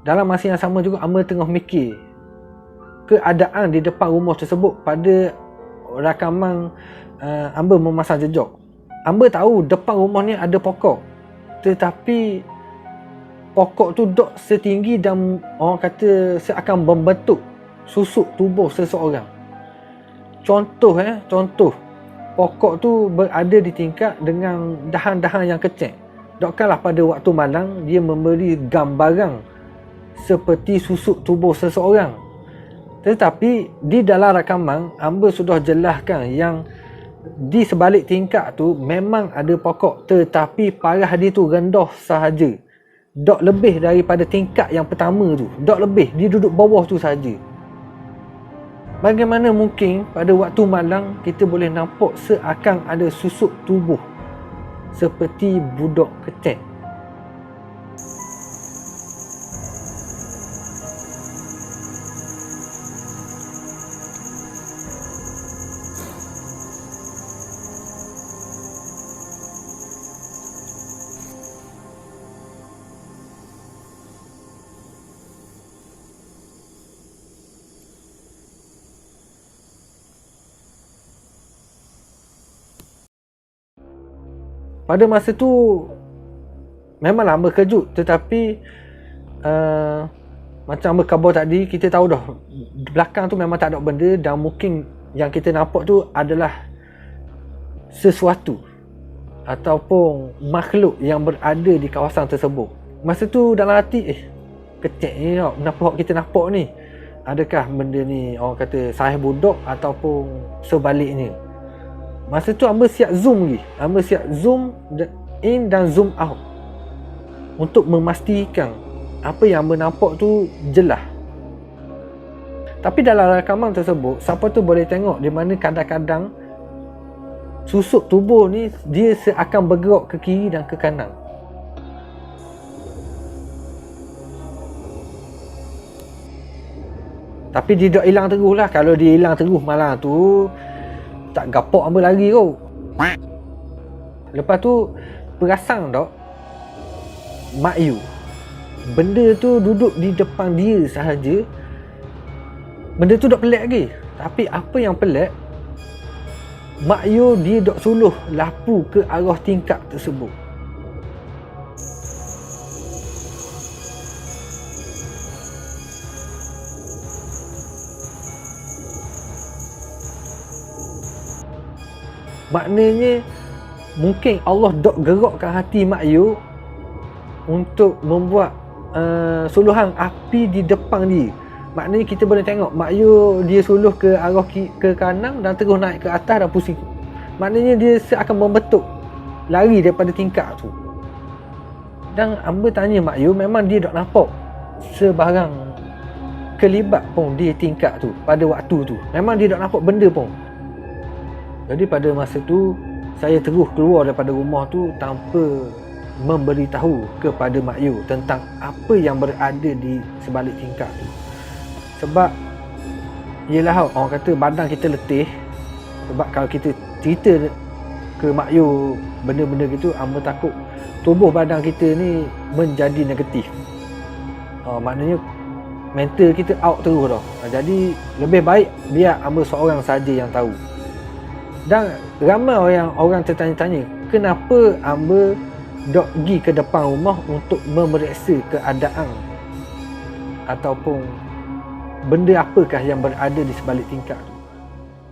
dalam masa yang sama juga hamba tengah mikir keadaan di depan rumah tersebut. Pada rakaman hamba memasang jejak, hamba tahu depan rumah ni ada pokok, tetapi pokok tu dok setinggi dan orang kata seakan membentuk susuk tubuh seseorang. Contoh pokok tu berada di tingkap dengan dahan-dahan yang kecil. Dokkanlah pada waktu malam dia memberi gambaran seperti susuk tubuh seseorang. Tetapi di dalam rakaman hamba sudah jelaskan yang di sebalik tingkap tu memang ada pokok, tetapi parah dia tu rendah sahaja. Dok lebih daripada tingkap yang pertama tu. Dok lebih, dia duduk bawah tu sahaja. Bagaimana mungkin pada waktu malam kita boleh nampak seakan ada susuk tubuh seperti budak kecil? pada masa tu memanglah hamba kejut, tetapi macam hamba khabar tadi, kita tahu dah belakang tu memang tak ada benda, dan mungkin yang kita nampak tu adalah sesuatu ataupun makhluk yang berada di kawasan tersebut. Masa tu dalam hati, kecek ni tau, kenapa kita nampak ni? Adakah benda ni orang kata sahih budak ataupun sebaliknya? Masa tu hamba siap zoom lagi. Hamba siap zoom in dan zoom out untuk memastikan apa yang hamba nampak tu jelas. Tapi dalam rakaman tersebut, siapa tu boleh tengok di mana kadang-kadang susuk tubuh ni dia seakan bergerak ke kiri dan ke kanan. Tapi dia tak hilang terus lah. Kalau dia hilang terus malam tu, tak gapok hamba lari kau. Lepas tu perasan tak Mak Yu, benda tu duduk di depan dia sahaja. Benda tu tak pelik lagi. Tapi apa yang pelik, Mak Yu dia dok suluh lapu ke arah tingkap tersebut. Maknanya mungkin Allah dok gerakkan hati Mak Yu untuk membuat suluhan api di depan dia. Maknanya kita boleh tengok Mak Yu dia suluh ke arah ke kanan dan terus naik ke atas dan pusing. Maknanya dia seakan membentuk lari daripada tingkap tu. Dan hamba tanya Mak Yu, memang dia tak nampak sebarang kelibat pun di tingkap tu pada waktu tu. Memang dia tak nampak benda pun. Jadi pada masa tu saya terus keluar daripada rumah tu tanpa memberitahu kepada Mak Yu tentang apa yang berada di sebalik tingkap tu. Sebab yelah orang kata badan kita letih. Sebab kalau kita cerita ke Mak Yu benda-benda gitu, hamba takut tubuh badan kita ni menjadi negatif. Maknanya mental kita out terus dah. Jadi lebih baik biar hamba seorang saja yang tahu. Dan ramai orang tertanya-tanya, kenapa hamba dok pergi ke depan rumah untuk memeriksa keadaan ataupun benda apakah yang berada di sebalik tingkap tu.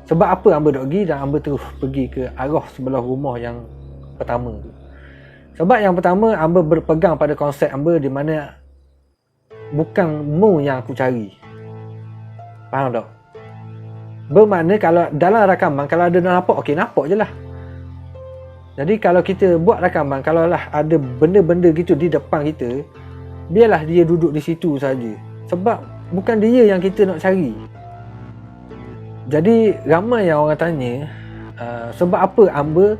Sebab apa hamba dok pergi dan hamba terus pergi ke arah sebelah rumah yang pertama tu. Sebab yang pertama, hamba berpegang pada konsep hamba di mana bukan mu yang aku cari. Faham tak? Bermakna kalau dalam rakaman, kalau ada nampak, okey nampak je lah. Jadi kalau kita buat rakaman, kalau lah ada benda-benda gitu di depan kita, biarlah dia duduk di situ saja. Sebab bukan dia yang kita nak cari. Jadi ramai yang orang tanya, sebab apa hamba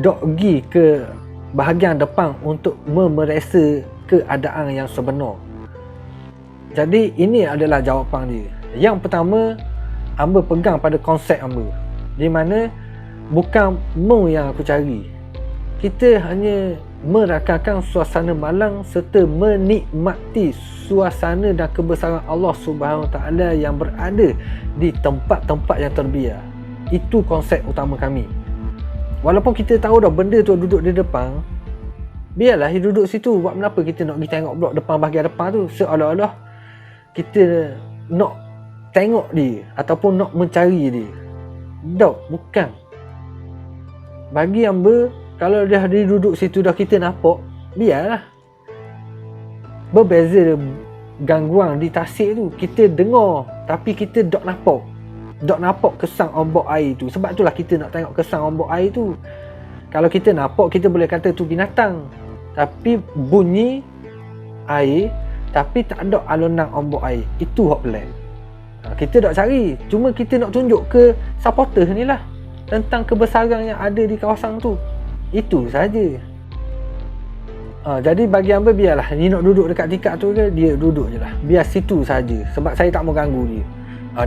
dok pergi ke bahagian depan untuk memeriksa keadaan yang sebenar. Jadi ini adalah jawapan dia. Yang pertama, hamba pegang pada konsep hamba, di mana bukan mu yang aku cari. Kita hanya merakamkan suasana malam serta menikmati suasana dan kebesaran Allah Subhanahu Taala yang berada di tempat-tempat yang terbiar. Itu konsep utama kami. Walaupun kita tahu dah benda tu duduk di depan, biarlah dia duduk situ. Buat kenapa kita nak pergi tengok blok depan bahagian depan tu, seolah-olah kita nak tengok dia ataupun nak mencari dia. Tak, bukan. Bagi hamba, kalau dia duduk situ dah kita nampak, biarlah. Berbeza gangguan di tasik tu, kita dengar tapi kita tak nampak. Tak nampak kesan ombak air tu. Sebab itulah kita nak tengok kesan ombak air tu. Kalau kita nampak, kita boleh kata tu binatang. Tapi bunyi air, tapi tak ada alunan ombak air. Itu hak pelik. Kita tak cari, cuma kita nak tunjuk ke supporter ni lah tentang kebesaran yang ada di kawasan tu. Itu saja. Jadi bagi hamba biarlah ni nak duduk dekat tingkap tu ke, dia duduk je lah. Biar situ saja. Sebab saya tak mau ganggu dia.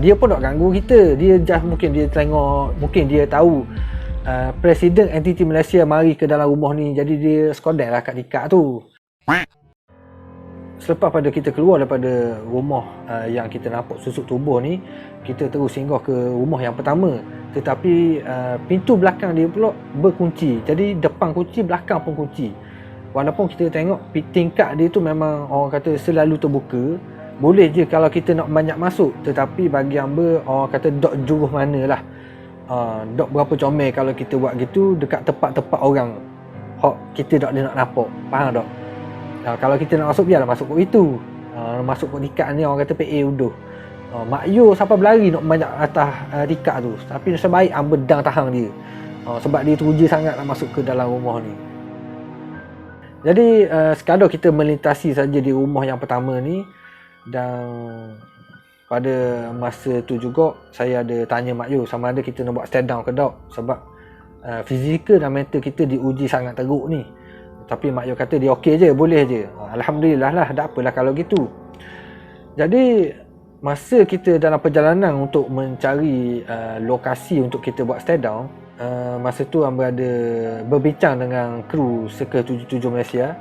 Dia pun tak ganggu kita. Dia just mungkin dia tengok, mungkin dia tahu Presiden entiti Malaysia mari ke dalam rumah ni, jadi dia sekadar lah kat tingkap tu. Selepas pada kita keluar daripada rumah yang kita nampak susuk tubuh ni, kita terus singgah ke rumah yang pertama Tetapi pintu belakang dia pula berkunci. Jadi depan kunci, belakang pun kunci. Walaupun kita tengok tingkap dia tu memang orang kata selalu terbuka, boleh je kalau kita nak banyak masuk. Tetapi bagi hamba, orang kata dok juruh mana lah, dok berapa comel kalau kita buat gitu dekat tempat-tempat orang hok kita tak boleh nak nampak. Faham tak? Kalau kita nak masuk, biarlah masuk kot itu. Masuk kot tingkap ni orang kata PA uduh. Mak Yu sampai berlari nak banyak atas tingkap tu. Tapi nasib baik hamba dang tahan dia. Sebab dia teruja sangat nak masuk ke dalam rumah ni. Jadi sekadar kita melintasi saja di rumah yang pertama ni, dan pada masa tu juga saya ada tanya Mak Yu sama ada kita nak buat stand down ke tak, sebab fizikal dan mental kita diuji sangat teruk ni. Tapi Mak Yu kata dia okey je, boleh je. Alhamdulillah lah, tak apalah kalau gitu. Jadi masa kita dalam perjalanan untuk mencari lokasi untuk kita buat stand down, masa tu hamba ada berbincang dengan kru Circle 77 Malaysia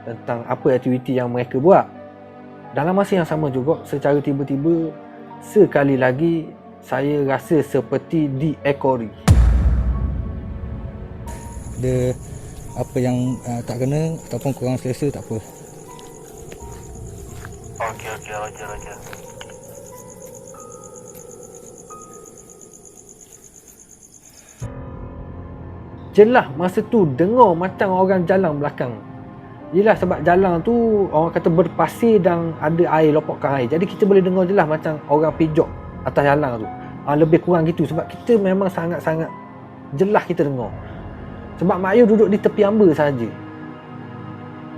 tentang apa aktiviti yang mereka buat. Dalam masa yang sama juga, secara tiba-tiba sekali lagi saya rasa seperti diekori. Ada apa yang tak kena ataupun kurang selesa, tak apa. Okey, Roger. Jelas masa tu dengar macam orang jalan belakang. Yelah, sebab jalan tu orang kata berpasir dan ada air, lopakkan air. Jadi kita boleh dengar jelas macam orang pijak atas jalan tu. Lebih kurang gitu, sebab kita memang sangat-sangat jelas kita dengar. Sebab Mak Yu duduk di tepi hamba saja.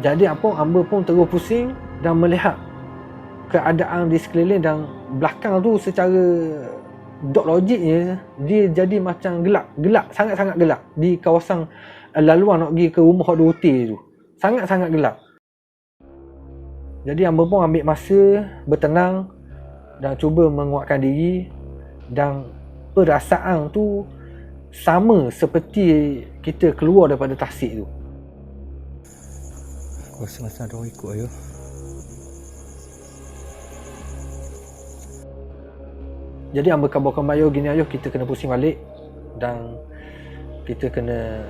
Jadi hamba pun terus pusing dan melihat keadaan di sekeliling dan belakang tu secara dok logiknya dia jadi macam gelap, sangat-sangat gelap di kawasan laluan nak pergi ke rumah dua hotel tu. Sangat-sangat gelap. Jadi hamba pun ambil masa bertenang dan cuba menguatkan diri, dan perasaan tu sama seperti kita keluar daripada tasik tu. Aku rasa macam ada orang ikut ayo. Jadi hamba kabarkan Mak Yu gini, ayuh kita kena pusing balik dan kita kena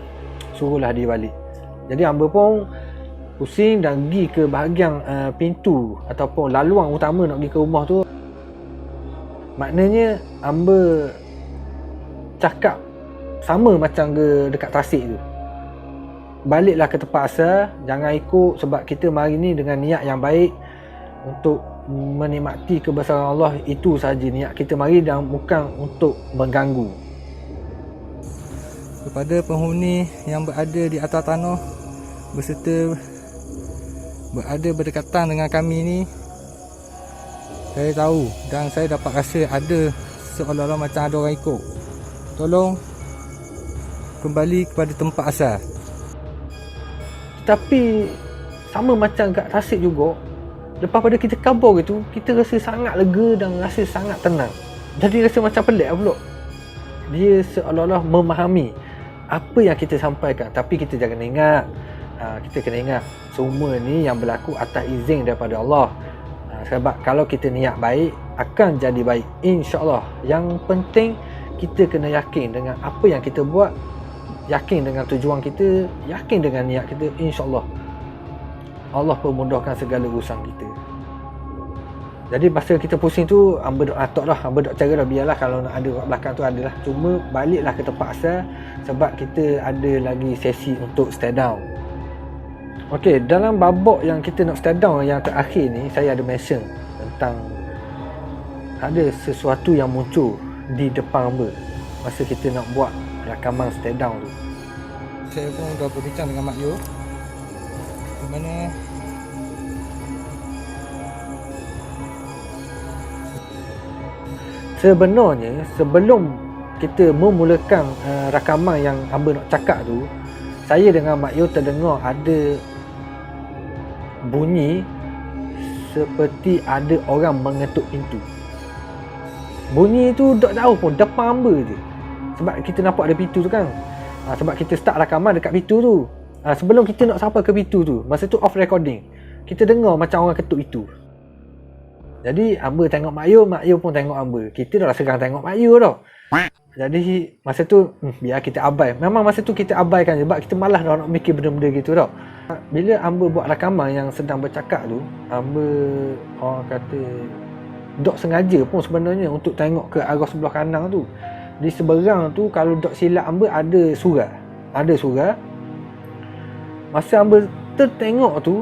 suruhlah dia balik. Jadi hamba pun pusing dan pergi ke bahagian pintu ataupun laluan utama nak pergi ke rumah tu. Maknanya hamba cakap sama macam dekat tasik tu. Baliklah ke tempat asal, jangan ikut, sebab kita mari ni dengan niat yang baik untuk menikmati kebesaran Allah. Itu saja niat kita mari dan bukan untuk mengganggu. Kepada penghuni yang berada di atas tanah berserta berada berdekatan dengan kami ni, saya tahu dan saya dapat rasa ada seolah-olah macam ada orang ikut. Tolong kembali kepada tempat asal. Tapi sama macam kat tasik juga, lepas pada kita kabar gitu, kita rasa sangat lega dan rasa sangat tenang. Jadi rasa macam pelik pula. Dia seolah-olah memahami apa yang kita sampaikan. Tapi kita jangan ingat, kita kena ingat semua ni yang berlaku atas izin daripada Allah. Sebab kalau kita niat baik, akan jadi baik, insya-Allah. Yang penting kita kena yakin dengan apa yang kita buat, yakin dengan tujuan kita, yakin dengan niat kita, insya-Allah Allah permudahkan segala urusan kita. Jadi masa kita pusing tu, hamba dok atok dah, hamba dok cara dah, biarlah kalau nak ada kat belakang tu adalah. Cuma baliklah ke tempat asal sebab kita ada lagi sesi untuk stand down. Okey, dalam babak yang kita nak stand down yang terakhir ni, saya ada mention tentang ada sesuatu yang muncul di depan hamba masa kita nak buat rakaman stand down tu. Saya pun dah berbincang dengan Mak Yu, di mana sebenarnya sebelum kita memulakan rakaman yang hamba nak cakap tu, saya dengan Mak Yu terdengar ada bunyi seperti ada orang mengetuk pintu. Bunyi tu tak jauh pun, depan hamba je. Sebab kita nampak ada pintu tu kan. Sebab kita start rakaman dekat pintu tu. Sebelum kita nak sampai ke pintu tu, masa tu off recording, kita dengar macam orang ketuk pintu. Jadi hamba tengok Mak Yu pun tengok hamba. Kita dah serang tengok Mak Yu dah. Jadi masa tu biar kita abai. Memang masa tu kita abaikan je sebab kita malas dah nak mikir benda-benda gitu tau. Bila hamba buat rakaman yang sedang bercakap tu, hamba orang kata dok sengaja pun sebenarnya untuk tengok ke arah sebelah kanan tu. Di seberang tu kalau dok silap hamba ada surah. Ada surah. Masa hamba tertengok tu,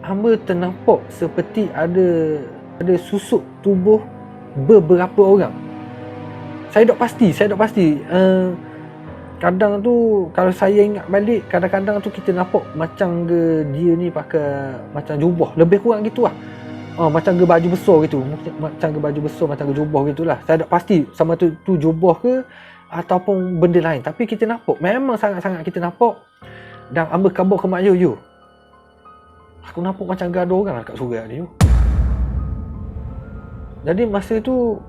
hamba ternampak seperti ada susuk tubuh beberapa orang. Saya dok pasti. Kadang tu kalau saya ingat balik, kadang-kadang tu kita nampak macam ke dia ni pakai macam jubah, lebih kurang gitulah. Macam ke baju besar gitu. Macam ke baju besar, macam ke jubah gitulah. Saya dok pasti sama tu jubah ke ataupun benda lain. Tapi kita nampak, memang sangat-sangat kita nampak. Dan hamba khabar ke mak yo. Aku nampak macam ada orang kat surau ni. Jadi masa tu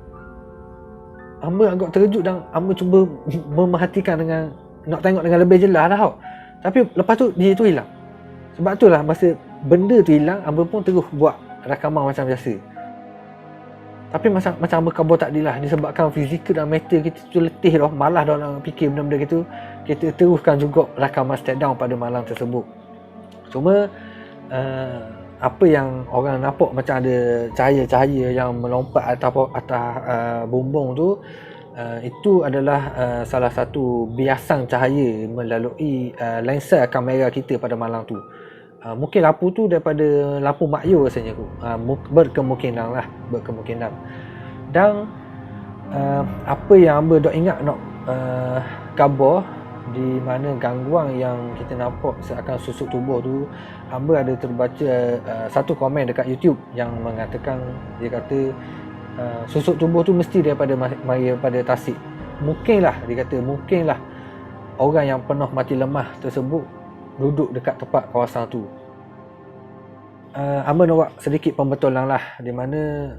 hamba agak terkejut dan hamba cuba memerhatikan dengan nak tengok dengan lebih jelas lah tau. Tapi lepas tu dia tu hilang. Sebab tu lah masa benda tu hilang, hamba pun terus buat rakaman macam biasa. Tapi macam hamba khabar tadi lah, disebabkan fizikal dan mental kita tu letih dah, malas dah nak fikir benda-benda gitu, kita teruskan juga rakaman step down pada malam tersebut. Cuma apa yang orang nampak macam ada cahaya-cahaya yang melompat atas bumbung tu, itu adalah salah satu biasang cahaya melalui lensa kamera kita pada malam tu. Mungkin lampu tu daripada lampu makyo rasanya tu. Berkemungkinan. Dan apa yang hamba dok ingat nak khabar, di mana gangguan yang kita nampak seakan susuk tubuh tu, hamba ada terbaca satu komen dekat YouTube yang mengatakan, dia kata susuk tubuh tu mesti daripada tasik. Mungkinlah, dia kata mungkinlah orang yang penuh mati lemah tersebut duduk dekat tempat kawasan tu. Hamba nak buat sedikit pembetulan lah, di mana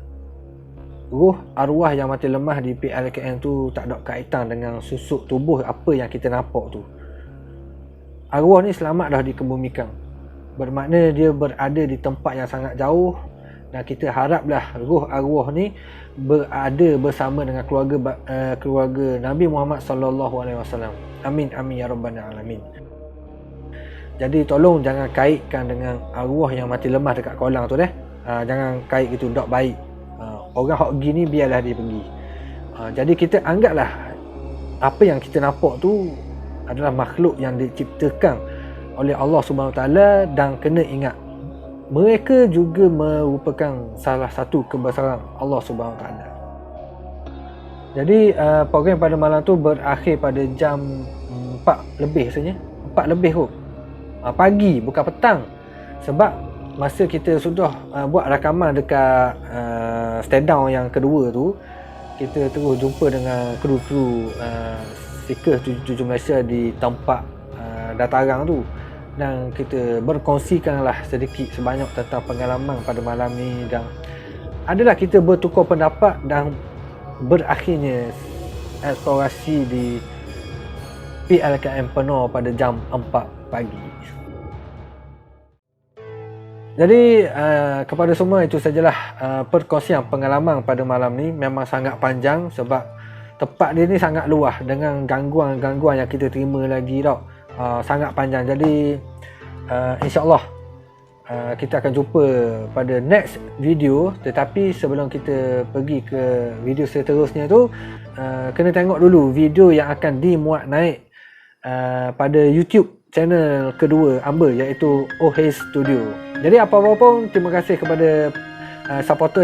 ruh arwah yang mati lemah di PLKN tu tak ada kaitan dengan susuk tubuh apa yang kita nampak tu. Arwah ni selamat dah dikebumikan. Bermakna dia berada di tempat yang sangat jauh, dan kita haraplah ruh arwah ni berada bersama dengan keluarga Nabi Muhammad sallallahu alaihi wasallam. Amin amin ya rabbal alamin. Jadi tolong jangan kaitkan dengan arwah yang mati lemah dekat kolam tu jangan kait gitu, tak baik. Orang hok gini biarlah dia pergi. Jadi kita anggaplah apa yang kita nampak tu adalah makhluk yang diciptakan oleh Allah Subhanahu Taala, dan kena ingat mereka juga merupakan salah satu kebesaran Allah Subhanahu Taala. Jadi program pada malam tu berakhir pada jam 4 lebih rasanya. 4 lebih kot. Pagi bukan petang. Sebab masa kita sudah buat rakaman dekat stand down yang kedua tu, kita terus jumpa dengan kru-kru Seekers 77 Malaysia di tempat dataran tu, dan kita berkongsikanlah sedikit sebanyak tentang pengalaman pada malam ni, dan adalah kita bertukar pendapat dan berakhirnya eksplorasi di PLKM Penuh pada jam 4 pagi. Jadi kepada semua itu sajalah perkongsian pengalaman pada malam ni. Memang sangat panjang sebab tempat dia ni sangat luas dengan gangguan-gangguan yang kita terima lagi tau. Sangat panjang. Jadi insya-Allah kita akan jumpa pada next video. Tetapi sebelum kita pergi ke video seterusnya tu, kena tengok dulu video yang akan dimuat naik pada YouTube channel kedua hamba, iaitu OH Studio. Jadi apa-apa pun terima kasih kepada supporter